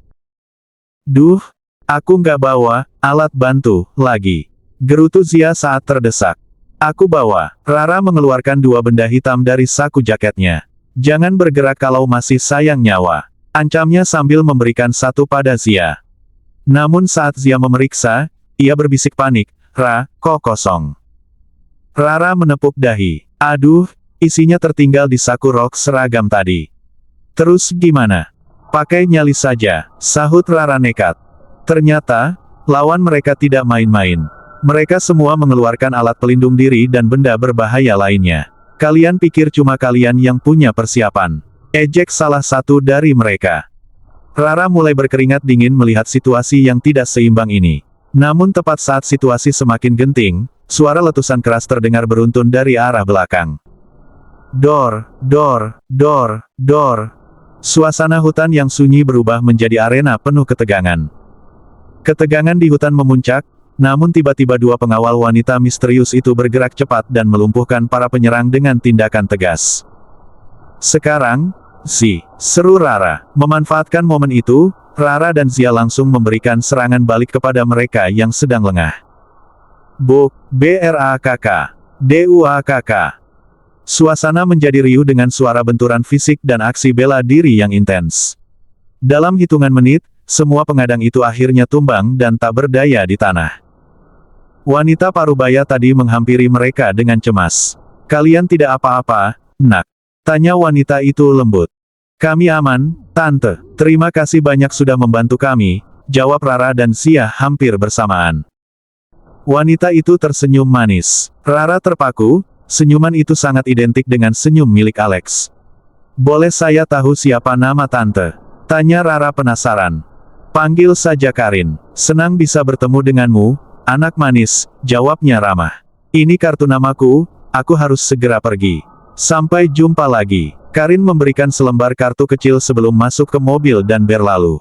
Duh, aku nggak bawa alat bantu lagi. Gerutu Zia saat terdesak. Aku bawa. Rara mengeluarkan dua benda hitam dari saku jaketnya. Jangan bergerak kalau masih sayang nyawa. Ancamnya sambil memberikan satu pada Zia. Namun saat Zia memeriksa, ia berbisik panik, kok kosong. Rara menepuk dahi. Aduh, isinya tertinggal di saku rok seragam tadi. Terus gimana? Pakai nyali saja, sahut Rara nekat. Ternyata, lawan mereka tidak main-main. Mereka semua mengeluarkan alat pelindung diri dan benda berbahaya lainnya. Kalian pikir cuma kalian yang punya persiapan? Ejek salah satu dari mereka. Rara mulai berkeringat dingin melihat situasi yang tidak seimbang ini. Namun tepat saat situasi semakin genting, suara letusan keras terdengar beruntun dari arah belakang. Dor, dor, dor, dor. Suasana hutan yang sunyi berubah menjadi arena penuh ketegangan. Ketegangan di hutan memuncak, namun tiba-tiba dua pengawal wanita misterius itu bergerak cepat dan melumpuhkan para penyerang dengan tindakan tegas. Sekarang, seru Rara. Memanfaatkan momen itu, Rara dan Zia langsung memberikan serangan balik kepada mereka yang sedang lengah. Buk, BRAKK. DUAKK. Suasana menjadi riuh dengan suara benturan fisik dan aksi bela diri yang intens. Dalam hitungan menit, semua pengadang itu akhirnya tumbang dan tak berdaya di tanah. Wanita parubaya tadi menghampiri mereka dengan cemas. Kalian tidak apa-apa, nak? Tanya wanita itu lembut. Kami aman, Tante. Terima kasih banyak sudah membantu kami, jawab Rara dan Zia hampir bersamaan. Wanita itu tersenyum manis. Rara terpaku, senyuman itu sangat identik dengan senyum milik Alex. Boleh saya tahu siapa nama Tante? Tanya Rara penasaran. Panggil saja Karin. Senang bisa bertemu denganmu, anak manis, jawabnya ramah. Ini kartu namaku, aku harus segera pergi. Sampai jumpa lagi. Karin memberikan selembar kartu kecil sebelum masuk ke mobil dan berlalu.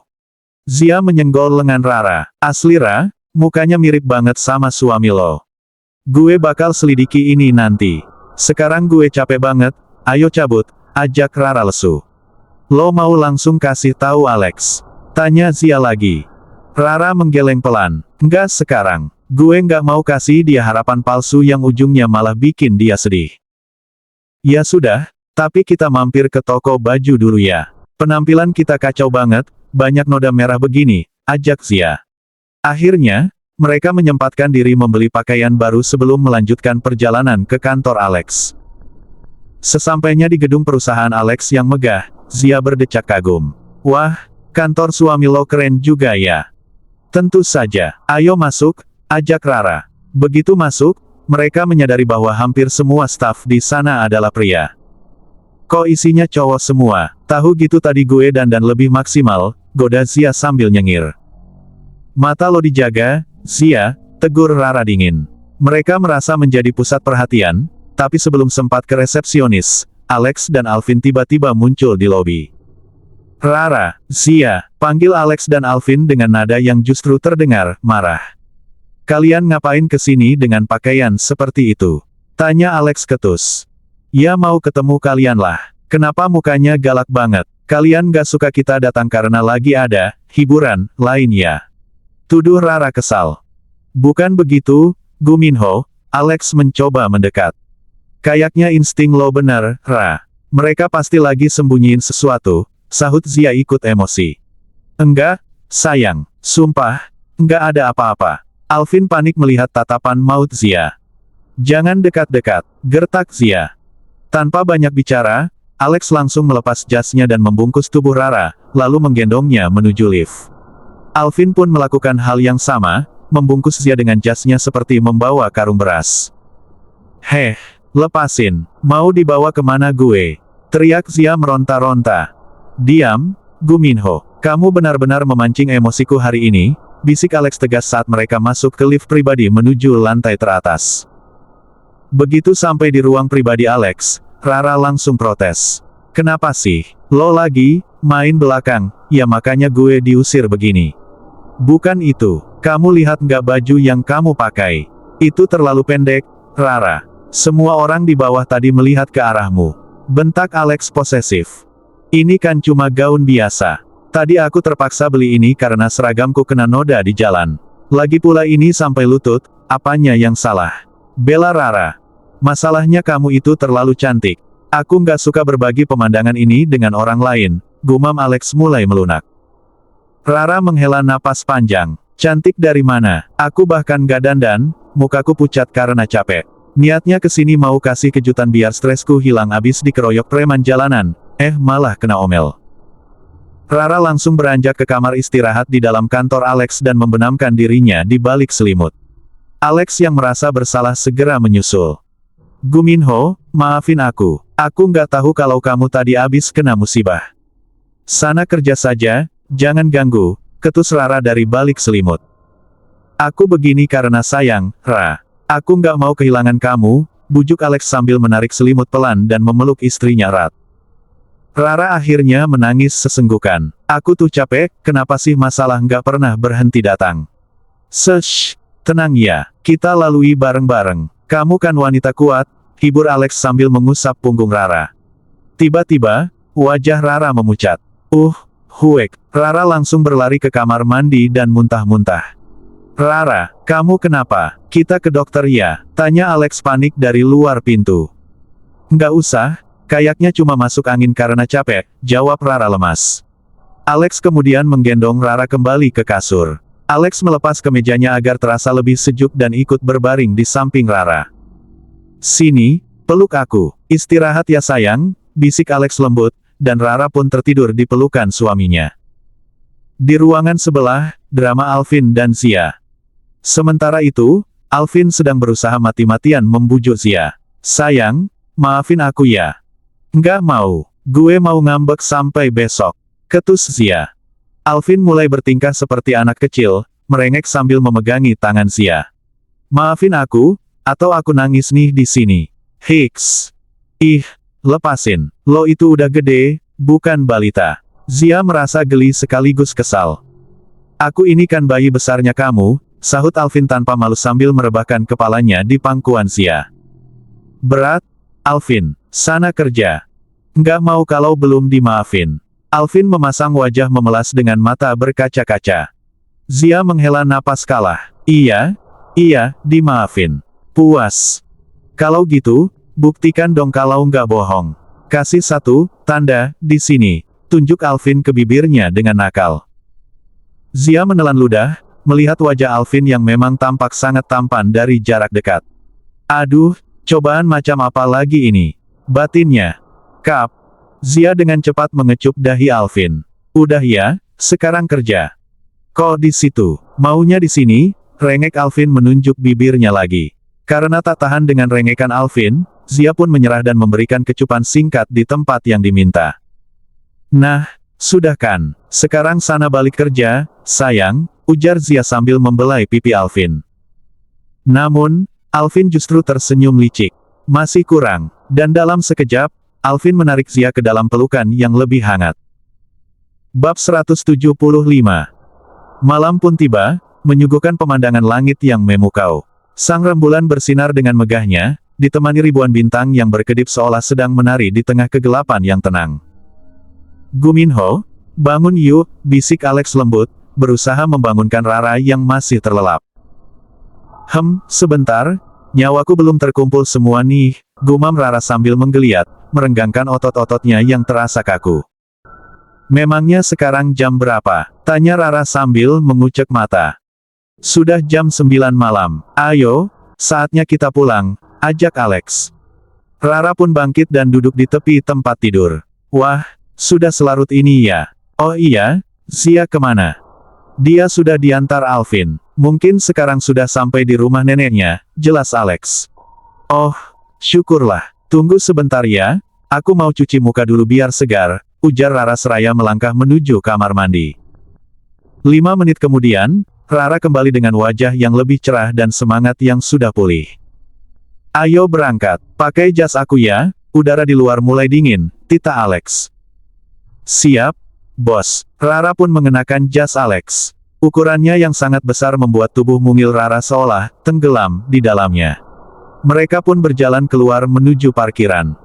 Zia menyenggol lengan Rara. Asli Ra, mukanya mirip banget sama suami lo. Gue bakal selidiki ini nanti. Sekarang gue capek banget, ayo cabut, ajak Rara lesu. Lo mau langsung kasih tahu Alex? Tanya Zia lagi. Rara menggeleng pelan. Enggak sekarang. Gue nggak mau kasih dia harapan palsu yang ujungnya malah bikin dia sedih. Ya sudah, tapi kita mampir ke toko baju dulu ya. Penampilan kita kacau banget, banyak noda merah begini, ajak Zia. Akhirnya, mereka menyempatkan diri membeli pakaian baru sebelum melanjutkan perjalanan ke kantor Alex. Sesampainya di gedung perusahaan Alex yang megah, Zia berdecak kagum. Wah, kantor suami lo keren juga ya. Tentu saja, ayo masuk, ajak Rara. Begitu masuk, mereka menyadari bahwa hampir semua staf di sana adalah pria. Kok isinya cowok semua? Tahu gitu tadi gue dandan lebih maksimal, goda Zia sambil nyengir. Mata lo dijaga, Zia, tegur Rara dingin. Mereka merasa menjadi pusat perhatian, tapi sebelum sempat ke resepsionis, Alex dan Alvin tiba-tiba muncul di lobi. Rara, Zia, panggil Alex dan Alvin dengan nada yang justru terdengar marah. Kalian ngapain kesini dengan pakaian seperti itu? Tanya Alex ketus. Ya mau ketemu kalian lah. Kenapa mukanya galak banget? Kalian gak suka kita datang karena lagi ada hiburan lain ya? Tuduh Rara kesal. Bukan begitu, Gu Minho. Alex mencoba mendekat. Kayaknya insting lo benar, Ra. Mereka pasti lagi sembunyiin sesuatu, sahut Zia ikut emosi. Enggak, sayang. Sumpah, enggak ada apa-apa. Alvin panik melihat tatapan maut Zia. Jangan dekat-dekat, gertak Zia. Tanpa banyak bicara, Alex langsung melepas jasnya dan membungkus tubuh Rara, lalu menggendongnya menuju lift. Alvin pun melakukan hal yang sama, membungkus Zia dengan jasnya seperti membawa karung beras. Heh, lepasin, mau dibawa kemana gue? Teriak Zia meronta-ronta. Diam, Gu Minho. Kamu benar-benar memancing emosiku hari ini, bisik Alex tegas saat mereka masuk ke lift pribadi menuju lantai teratas. Begitu sampai di ruang pribadi Alex, Rara langsung protes. Kenapa sih? Lo lagi main belakang, ya makanya gue diusir begini. Bukan itu. Kamu lihat nggak baju yang kamu pakai? Itu terlalu pendek, Rara. Semua orang di bawah tadi melihat ke arahmu. Bentak Alex posesif. Ini kan cuma gaun biasa. Tadi aku terpaksa beli ini karena seragamku kena noda di jalan. Lagi pula ini sampai lutut, apanya yang salah? Bela Rara. Masalahnya kamu itu terlalu cantik. Aku nggak suka berbagi pemandangan ini dengan orang lain, gumam Alex mulai melunak. Rara menghela napas panjang. Cantik dari mana? Aku bahkan gak dandan, mukaku pucat karena capek. Niatnya kesini mau kasih kejutan biar stresku hilang abis dikeroyok preman jalanan, malah kena omel. Rara langsung beranjak ke kamar istirahat di dalam kantor Alex dan membenamkan dirinya di balik selimut. Alex yang merasa bersalah segera menyusul. Guminho, maafin aku nggak tahu kalau kamu tadi abis kena musibah. Sana kerja saja, jangan ganggu, ketus Rara dari balik selimut. Aku begini karena sayang, Ra. Aku nggak mau kehilangan kamu, bujuk Alex sambil menarik selimut pelan dan memeluk istrinya erat. Rara akhirnya menangis sesenggukan. Aku tuh capek, kenapa sih masalah nggak pernah berhenti datang? Shh, tenang ya, kita lalui bareng-bareng. Kamu kan wanita kuat, hibur Alex sambil mengusap punggung Rara. Tiba-tiba, wajah Rara memucat. Huek. Rara langsung berlari ke kamar mandi dan muntah-muntah. Rara, kamu kenapa? Kita ke dokter ya? Tanya Alex panik dari luar pintu. Nggak usah, kayaknya cuma masuk angin karena capek, jawab Rara lemas. Alex kemudian menggendong Rara kembali ke kasur. Alex melepas kemejanya agar terasa lebih sejuk dan ikut berbaring di samping Rara. Sini, peluk aku. Istirahat ya sayang, bisik Alex lembut, dan Rara pun tertidur di pelukan suaminya. Di ruangan sebelah, drama Alvin dan Zia. Sementara itu, Alvin sedang berusaha mati-matian membujuk Zia. Sayang, maafin aku ya. Nggak mau, gue mau ngambek sampai besok. Ketus Zia. Alvin mulai bertingkah seperti anak kecil, merengek sambil memegangi tangan Zia. Maafin aku, atau aku nangis nih di sini. Hiks. Lepasin. Lo itu udah gede, bukan balita. Zia merasa geli sekaligus kesal. Aku ini kan bayi besarnya kamu, sahut Alvin tanpa malu sambil merebahkan kepalanya di pangkuan Zia. Berat, Alvin. Sana kerja. Nggak mau kalau belum dimaafin. Alvin memasang wajah memelas dengan mata berkaca-kaca. Zia menghela napas kalah. Iya, dimaafin. Puas. Kalau gitu, buktikan dong kalau nggak bohong. Kasih satu tanda di sini. Tunjuk Alvin ke bibirnya dengan nakal. Zia menelan ludah, melihat wajah Alvin yang memang tampak sangat tampan dari jarak dekat. Aduh, cobaan macam apa lagi ini? Batinnya. Kap. Zia dengan cepat mengecup dahi Alvin. Udah ya, sekarang kerja. Kok di situ? Maunya di sini? Rengek Alvin menunjuk bibirnya lagi. Karena tak tahan dengan rengekan Alvin, Zia pun menyerah dan memberikan kecupan singkat di tempat yang diminta. Nah, sudah kan? Sekarang sana balik kerja, sayang, ujar Zia sambil membelai pipi Alvin. Namun, Alvin justru tersenyum licik. Masih kurang. Dan dalam sekejap, Alvin menarik Zia ke dalam pelukan yang lebih hangat. Bab 175. Malam pun tiba, menyuguhkan pemandangan langit yang memukau. Sang rembulan bersinar dengan megahnya, ditemani ribuan bintang yang berkedip seolah sedang menari di tengah kegelapan yang tenang. Guminho, bangun yuk, bisik Alex lembut, berusaha membangunkan Rara yang masih terlelap. Sebentar, nyawaku belum terkumpul semua nih, gumam Rara sambil menggeliat, merenggangkan otot-ototnya yang terasa kaku. Memangnya sekarang jam berapa? Tanya Rara sambil mengucek mata. Sudah jam 9 malam. Ayo, saatnya kita pulang, ajak Alex. Rara pun bangkit dan duduk di tepi tempat tidur. Wah, sudah selarut ini ya. Oh iya, Zia kemana? Dia sudah diantar Alvin. Mungkin sekarang sudah sampai di rumah neneknya, jelas Alex. Oh, syukurlah. Tunggu sebentar ya, aku mau cuci muka dulu biar segar, ujar Rara seraya melangkah menuju kamar mandi. 5 menit kemudian, Rara kembali dengan wajah yang lebih cerah dan semangat yang sudah pulih. Ayo berangkat, pakai jas aku ya, udara di luar mulai dingin, tita Alex. Siap, bos. Rara pun mengenakan jas Alex. Ukurannya yang sangat besar membuat tubuh mungil Rara seolah tenggelam di dalamnya. Mereka pun berjalan keluar menuju parkiran.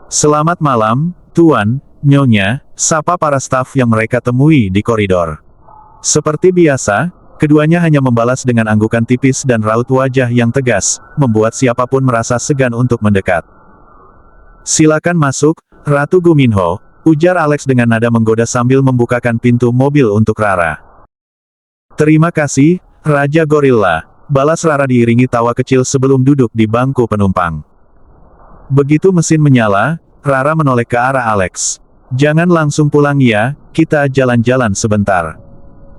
"Selamat malam, Tuan, Nyonya," sapa para staf yang mereka temui di koridor. Seperti biasa, keduanya hanya membalas dengan anggukan tipis dan raut wajah yang tegas, membuat siapapun merasa segan untuk mendekat. "Silakan masuk, Ratu Guminho," ujar Alex dengan nada menggoda sambil membukakan pintu mobil untuk Rara. "Terima kasih, Raja Gorilla," balas Rara diiringi tawa kecil sebelum duduk di bangku penumpang. Begitu mesin menyala, Rara menoleh ke arah Alex. "Jangan langsung pulang ya, kita jalan-jalan sebentar."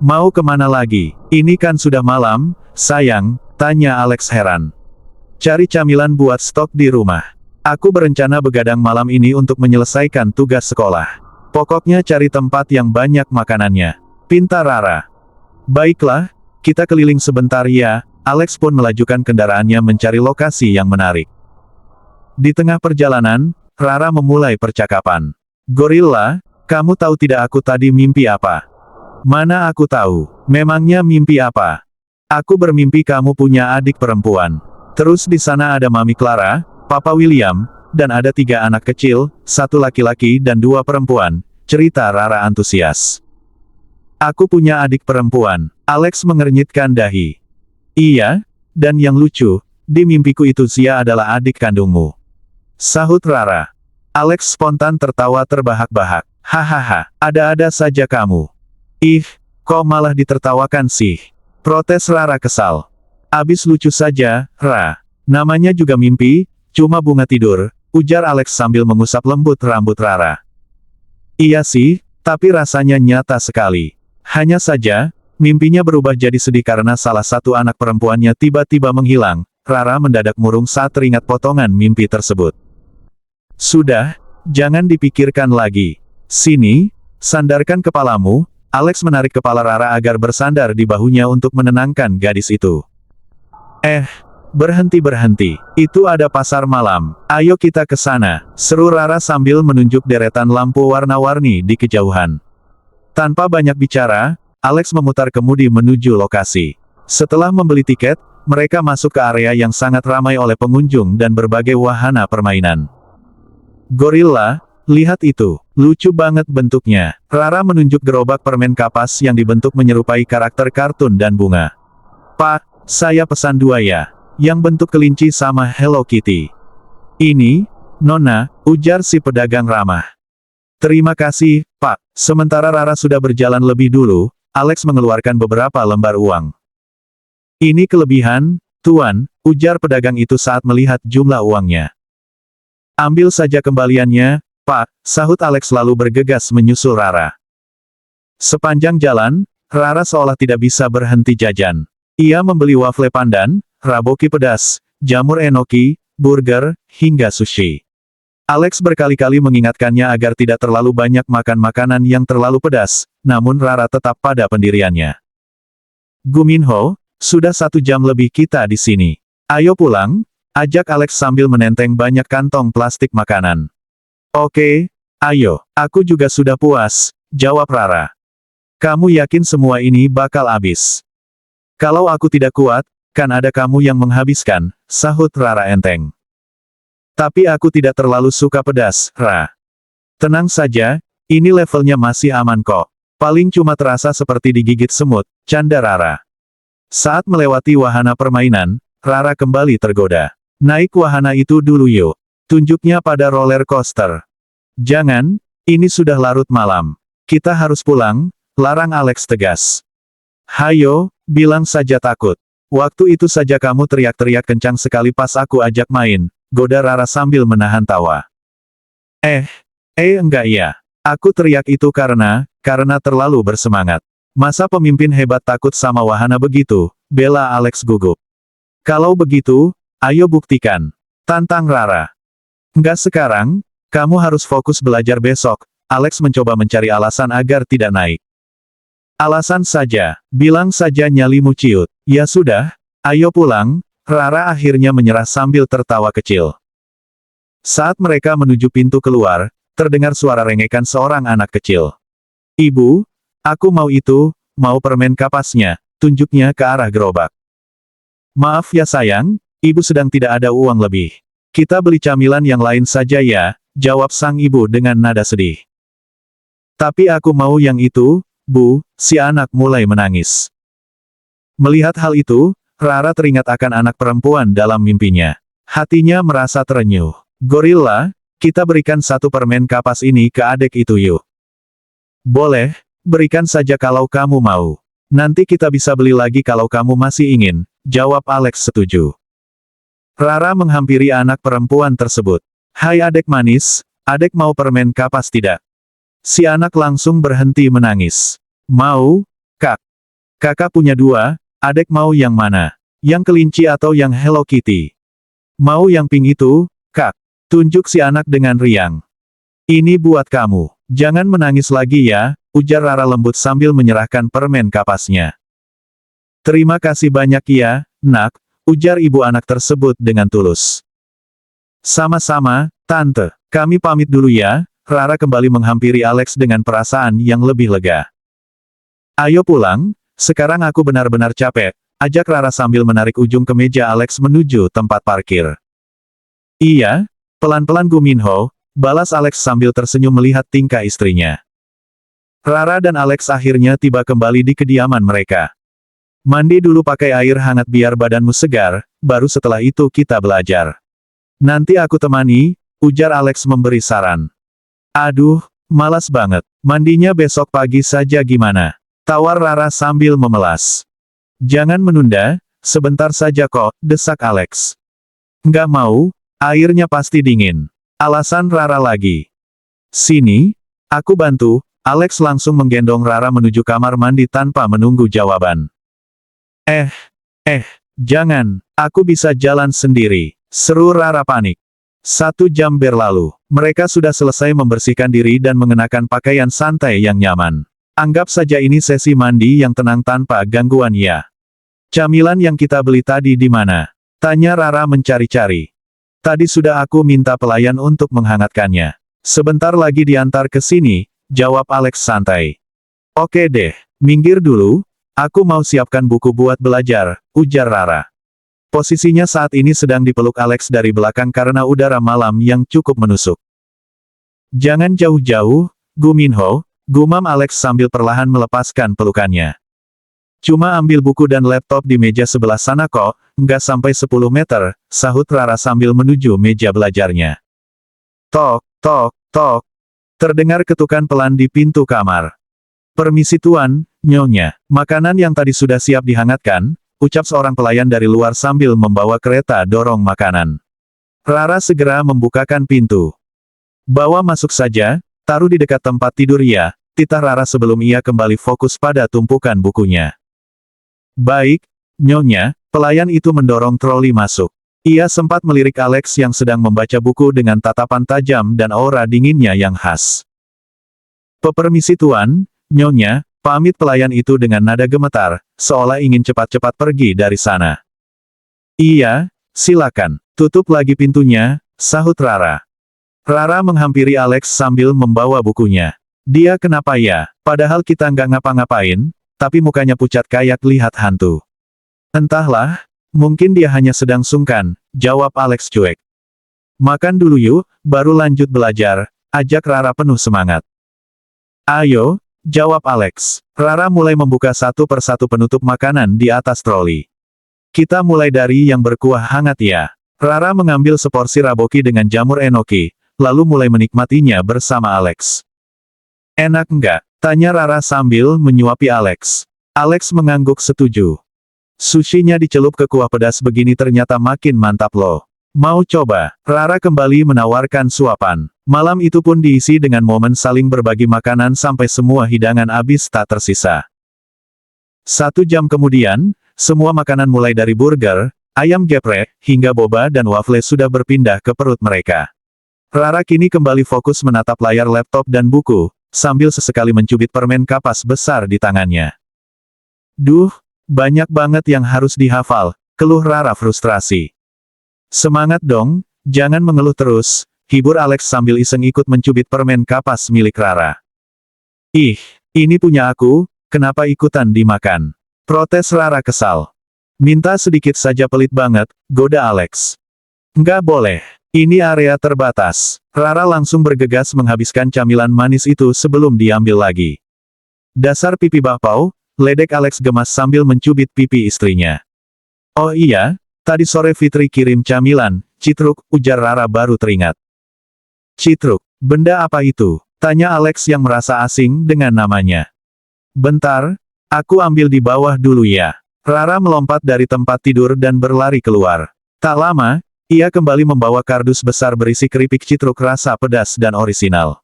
"Mau kemana lagi? Ini kan sudah malam, sayang," tanya Alex heran. "Cari camilan buat stok di rumah. Aku berencana begadang malam ini untuk menyelesaikan tugas sekolah. Pokoknya cari tempat yang banyak makanannya," pinta Rara. "Baiklah, kita keliling sebentar ya." Alex pun melajukan kendaraannya mencari lokasi yang menarik. Di tengah perjalanan, Rara memulai percakapan. "Gorilla, kamu tahu tidak aku tadi mimpi apa?" "Mana aku tahu, memangnya mimpi apa?" "Aku bermimpi kamu punya adik perempuan. Terus di sana ada Mami Clara, Papa William, dan ada 3 anak kecil, 1 laki-laki dan 2 perempuan," cerita Rara antusias. "Aku punya adik perempuan." Alex mengernyitkan dahi. "Iya, dan yang lucu, di mimpiku itu Zia adalah adik kandungmu," sahut Rara. Alex spontan tertawa terbahak-bahak. "Hahaha, ada-ada saja kamu. Ih, kok malah ditertawakan sih?" protes Rara kesal. "Abis lucu saja, Ra. Namanya juga mimpi, cuma bunga tidur," ujar Alex sambil mengusap lembut rambut Rara. "Iya sih, tapi rasanya nyata sekali. Hanya saja, mimpinya berubah jadi sedih karena salah satu anak perempuannya tiba-tiba menghilang." Rara mendadak murung saat teringat potongan mimpi tersebut. "Sudah, jangan dipikirkan lagi. Sini, sandarkan kepalamu." Alex menarik kepala Rara agar bersandar di bahunya untuk menenangkan gadis itu. Berhenti. Itu ada pasar malam. Ayo kita ke sana," seru Rara sambil menunjuk deretan lampu warna-warni di kejauhan. Tanpa banyak bicara, Alex memutar kemudi menuju lokasi. Setelah membeli tiket, mereka masuk ke area yang sangat ramai oleh pengunjung dan berbagai wahana permainan. "Gorilla, lihat itu, lucu banget bentuknya." Rara menunjuk gerobak permen kapas yang dibentuk menyerupai karakter kartun dan bunga. "Pak, saya pesan 2 ya. Yang bentuk kelinci sama Hello Kitty." "Ini, Nona," ujar si pedagang ramah. "Terima kasih, Pak." Sementara Rara sudah berjalan lebih dulu, Alex mengeluarkan beberapa lembar uang. "Ini kelebihan, Tuan," ujar pedagang itu saat melihat jumlah uangnya. "Ambil saja kembaliannya, Pak," sahut Alex lalu bergegas menyusul Rara. Sepanjang jalan, Rara seolah tidak bisa berhenti jajan. Ia membeli wafle pandan, raboki pedas, jamur enoki, burger, hingga sushi. Alex berkali-kali mengingatkannya agar tidak terlalu banyak makan makanan yang terlalu pedas, namun Rara tetap pada pendiriannya. "Guminho, sudah 1 jam lebih kita di sini. Ayo pulang," ajak Alex sambil menenteng banyak kantong plastik makanan. "Oke, ayo, aku juga sudah puas," jawab Rara. "Kamu yakin semua ini bakal habis?" "Kalau aku tidak kuat, kan ada kamu yang menghabiskan," sahut Rara enteng. "Tapi aku tidak terlalu suka pedas, Ra." "Tenang saja, ini levelnya masih aman kok. Paling cuma terasa seperti digigit semut," canda Rara. Saat melewati wahana permainan, Rara kembali tergoda. "Naik wahana itu dulu yuk," tunjuknya pada roller coaster. "Jangan, ini sudah larut malam. Kita harus pulang," larang Alex tegas. "Hayo, bilang saja takut. Waktu itu saja kamu teriak-teriak kencang sekali pas aku ajak main," goda Rara sambil menahan tawa. Enggak ya. Aku teriak itu karena terlalu bersemangat. Masa pemimpin hebat takut sama wahana begitu, bela Alex gugup. "Kalau begitu, ayo buktikan," tantang Rara. "Enggak sekarang, kamu harus fokus belajar besok." Alex mencoba mencari alasan agar tidak naik. "Alasan saja, bilang saja nyalimu ciut." "Ya sudah, ayo pulang." Rara akhirnya menyerah sambil tertawa kecil. Saat mereka menuju pintu keluar, terdengar suara rengekan seorang anak kecil. "Ibu, aku mau itu," mau permen kapasnya, tunjuknya ke arah gerobak. Maaf ya sayang, ibu sedang tidak ada uang lebih. Kita beli camilan yang lain saja ya, jawab sang ibu dengan nada sedih. Tapi aku mau yang itu, Bu, si anak mulai menangis. Melihat hal itu, Rara teringat akan anak perempuan dalam mimpinya. Hatinya merasa terenyuh. Gorilla, kita berikan satu permen kapas ini ke adik itu yuk. Boleh, berikan saja kalau kamu mau. Nanti kita bisa beli lagi kalau kamu masih ingin, jawab Alex setuju. Rara menghampiri anak perempuan tersebut. Hai adik manis, adik mau permen kapas tidak? Si anak langsung berhenti menangis. Mau, Kak. Kakak punya dua, adik mau yang mana? Yang kelinci atau yang Hello Kitty? Mau yang pink itu, Kak. Tunjuk si anak dengan riang. Ini buat kamu. Jangan menangis lagi ya, ujar Rara lembut sambil menyerahkan permen kapasnya. Terima kasih banyak ya, nak, ujar ibu anak tersebut dengan tulus. Sama-sama, Tante. Kami pamit dulu ya. Rara kembali menghampiri Alex dengan perasaan yang lebih lega. Ayo pulang, sekarang aku benar-benar capek, ajak Rara sambil menarik ujung kemeja Alex menuju tempat parkir. Iya, pelan-pelan Gu Minho, balas Alex sambil tersenyum melihat tingkah istrinya. Rara dan Alex akhirnya tiba kembali di kediaman mereka. Mandi dulu pakai air hangat biar badanmu segar, baru setelah itu kita belajar. Nanti aku temani, ujar Alex memberi saran. Aduh, malas banget. Mandinya besok pagi saja gimana? Tawar Rara sambil memelas. Jangan menunda, sebentar saja kok, desak Alex. Nggak mau, airnya pasti dingin. Alasan Rara lagi. Sini, aku bantu, Alex langsung menggendong Rara menuju kamar mandi tanpa menunggu jawaban. Jangan, aku bisa jalan sendiri, seru Rara panik. 1 jam berlalu. Mereka sudah selesai membersihkan diri dan mengenakan pakaian santai yang nyaman. Anggap saja ini sesi mandi yang tenang tanpa gangguan ya. Camilan yang kita beli tadi di mana? Tanya Rara mencari-cari. Tadi sudah aku minta pelayan untuk menghangatkannya. Sebentar lagi diantar ke sini, jawab Alex santai. Oke deh, minggir dulu, aku mau siapkan buku buat belajar, ujar Rara. Posisinya saat ini sedang dipeluk Alex dari belakang karena udara malam yang cukup menusuk. Jangan jauh-jauh, Gu Minho, gumam Alex sambil perlahan melepaskan pelukannya. Cuma ambil buku dan laptop di meja sebelah sana kok, nggak sampai 10 meter, sahut Rara sambil menuju meja belajarnya. Tok, tok, tok. Terdengar ketukan pelan di pintu kamar. Permisi tuan, nyonya, makanan yang tadi sudah siap dihangatkan, ucap seorang pelayan dari luar sambil membawa kereta dorong makanan. Rara segera membukakan pintu. Bawa masuk saja, taruh di dekat tempat tidur ya, titah Rara sebelum ia kembali fokus pada tumpukan bukunya. Baik, nyonya, pelayan itu mendorong troli masuk. Ia sempat melirik Alex yang sedang membaca buku dengan tatapan tajam dan aura dinginnya yang khas. Permisi tuan, nyonya, pamit pelayan itu dengan nada gemetar, seolah ingin cepat-cepat pergi dari sana. Iya, silakan. Tutup lagi pintunya, sahut Rara. Rara menghampiri Alex sambil membawa bukunya. Dia kenapa ya? Padahal kita nggak ngapa-ngapain, tapi mukanya pucat kayak lihat hantu. Entahlah, mungkin dia hanya sedang sungkan, jawab Alex cuek. Makan dulu yuk, baru lanjut belajar, ajak Rara penuh semangat. Ayo, jawab Alex. Rara mulai membuka satu persatu penutup makanan di atas troli. Kita mulai dari yang berkuah hangat ya. Rara mengambil seporsi raboki dengan jamur enoki, lalu mulai menikmatinya bersama Alex. Enak enggak? Tanya Rara sambil menyuapi Alex. Alex mengangguk setuju. Sushinya dicelup ke kuah pedas begini ternyata makin mantap loh. Mau coba? Rara kembali menawarkan suapan. Malam itu pun diisi dengan momen saling berbagi makanan sampai semua hidangan habis tak tersisa. 1 jam kemudian, semua makanan mulai dari burger, ayam geprek, hingga boba dan wafle sudah berpindah ke perut mereka. Rara kini kembali fokus menatap layar laptop dan buku, sambil sesekali mencubit permen kapas besar di tangannya. Duh, banyak banget yang harus dihafal, keluh Rara frustrasi. Semangat dong, jangan mengeluh terus, hibur Alex sambil iseng ikut mencubit permen kapas milik Rara. Ih, ini punya aku, kenapa ikutan dimakan? Protes Rara kesal. Minta sedikit saja pelit banget, goda Alex. Nggak boleh. Ini area terbatas. Rara langsung bergegas menghabiskan camilan manis itu sebelum diambil lagi. Dasar pipi bakpao, ledek Alex gemas sambil mencubit pipi istrinya. Oh iya, tadi sore Fitri kirim camilan, citruk, ujar Rara baru teringat. Citruk, benda apa itu? Tanya Alex yang merasa asing dengan namanya. Bentar, aku ambil di bawah dulu ya. Rara melompat dari tempat tidur dan berlari keluar. Tak lama, ia kembali membawa kardus besar berisi keripik citruk rasa pedas dan orisinal.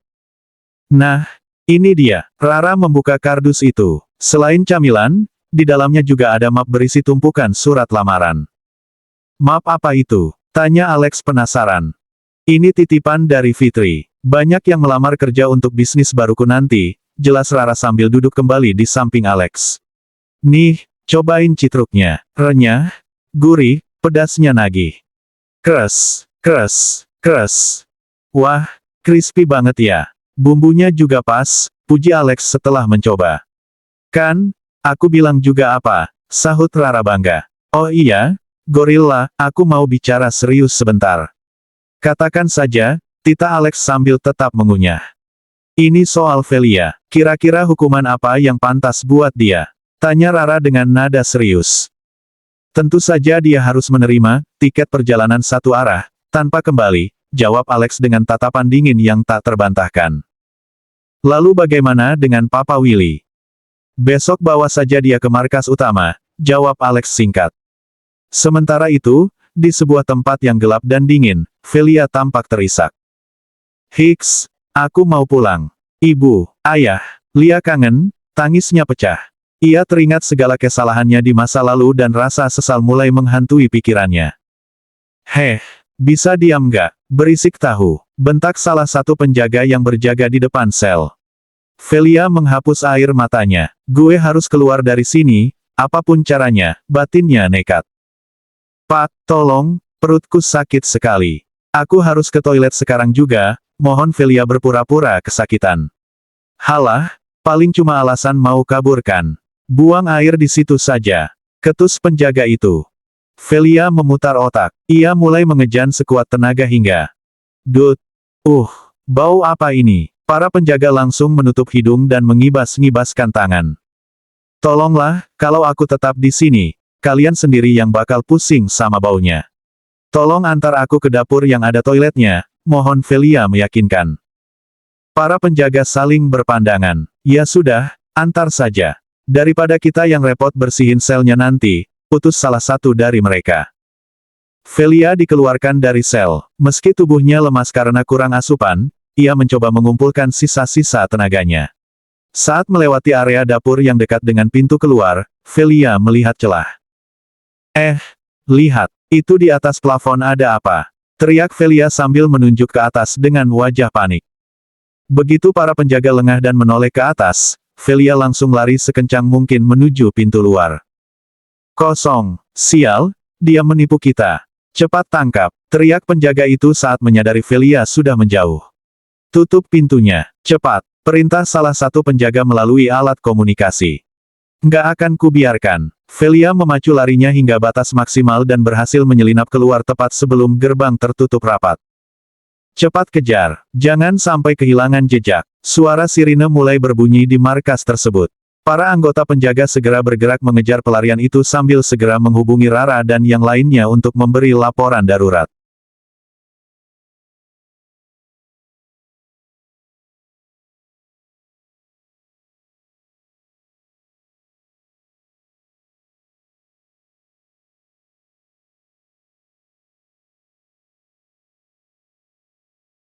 Nah, ini dia. Rara membuka kardus itu. Selain camilan, di dalamnya juga ada map berisi tumpukan surat lamaran. Map apa itu? Tanya Alex penasaran. Ini titipan dari Fitri. Banyak yang melamar kerja untuk bisnis baruku nanti, jelas Rara sambil duduk kembali di samping Alex. Nih, cobain citruknya. Renyah, gurih, pedasnya nagih. Kres, kres, kres. Wah, crispy banget ya. Bumbunya juga pas, puji Alex setelah mencoba. Kan, aku bilang juga apa, sahut Rara bangga. Oh iya, gorilla, aku mau bicara serius sebentar. Katakan saja, tita Alex sambil tetap mengunyah. Ini soal Velia, kira-kira hukuman apa yang pantas buat dia? Tanya Rara dengan nada serius. Tentu saja dia harus menerima tiket perjalanan satu arah, tanpa kembali, jawab Alex dengan tatapan dingin yang tak terbantahkan. Lalu bagaimana dengan Papa Willy? Besok bawa saja dia ke markas utama, jawab Alex singkat. Sementara itu, di sebuah tempat yang gelap dan dingin, Velia tampak terisak. Hicks, aku mau pulang. Ibu, ayah, Lia kangen, tangisnya pecah. Ia teringat segala kesalahannya di masa lalu dan rasa sesal mulai menghantui pikirannya. Heh, bisa diam nggak? Berisik tahu, bentak salah satu penjaga yang berjaga di depan sel. Velia menghapus air matanya. Gue harus keluar dari sini, apapun caranya, batinnya nekat. Pak, tolong, perutku sakit sekali. Aku harus ke toilet sekarang juga, mohon Velia berpura-pura kesakitan. Halah, paling cuma alasan mau kabur kan. Buang air di situ saja. Ketus penjaga itu. Velia memutar otak. Ia mulai mengejan sekuat tenaga hingga. Dut. Bau apa ini? Para penjaga langsung menutup hidung dan mengibas-ngibaskan tangan. Tolonglah, kalau aku tetap di sini, kalian sendiri yang bakal pusing sama baunya. Tolong antar aku ke dapur yang ada toiletnya, mohon Velia meyakinkan. Para penjaga saling berpandangan. Ya sudah, antar saja. Daripada kita yang repot bersihin selnya nanti, utus salah satu dari mereka. Velia dikeluarkan dari sel. Meski tubuhnya lemas karena kurang asupan, ia mencoba mengumpulkan sisa-sisa tenaganya. Saat melewati area dapur yang dekat dengan pintu keluar, Velia melihat celah. Lihat, itu di atas plafon ada apa? Teriak Velia sambil menunjuk ke atas dengan wajah panik. Begitu para penjaga lengah dan menoleh ke atas, Velia langsung lari sekencang mungkin menuju pintu luar. Kosong, sial, dia menipu kita. Cepat tangkap, teriak penjaga itu saat menyadari Velia sudah menjauh. Tutup pintunya, cepat, perintah salah satu penjaga melalui alat komunikasi. Nggak akan kubiarkan. Velia memacu larinya hingga batas maksimal dan berhasil menyelinap keluar tepat sebelum gerbang tertutup rapat. Cepat kejar, jangan sampai kehilangan jejak. Suara sirine mulai berbunyi di markas tersebut. Para anggota penjaga segera bergerak mengejar pelarian itu sambil segera menghubungi Rara dan yang lainnya untuk memberi laporan darurat.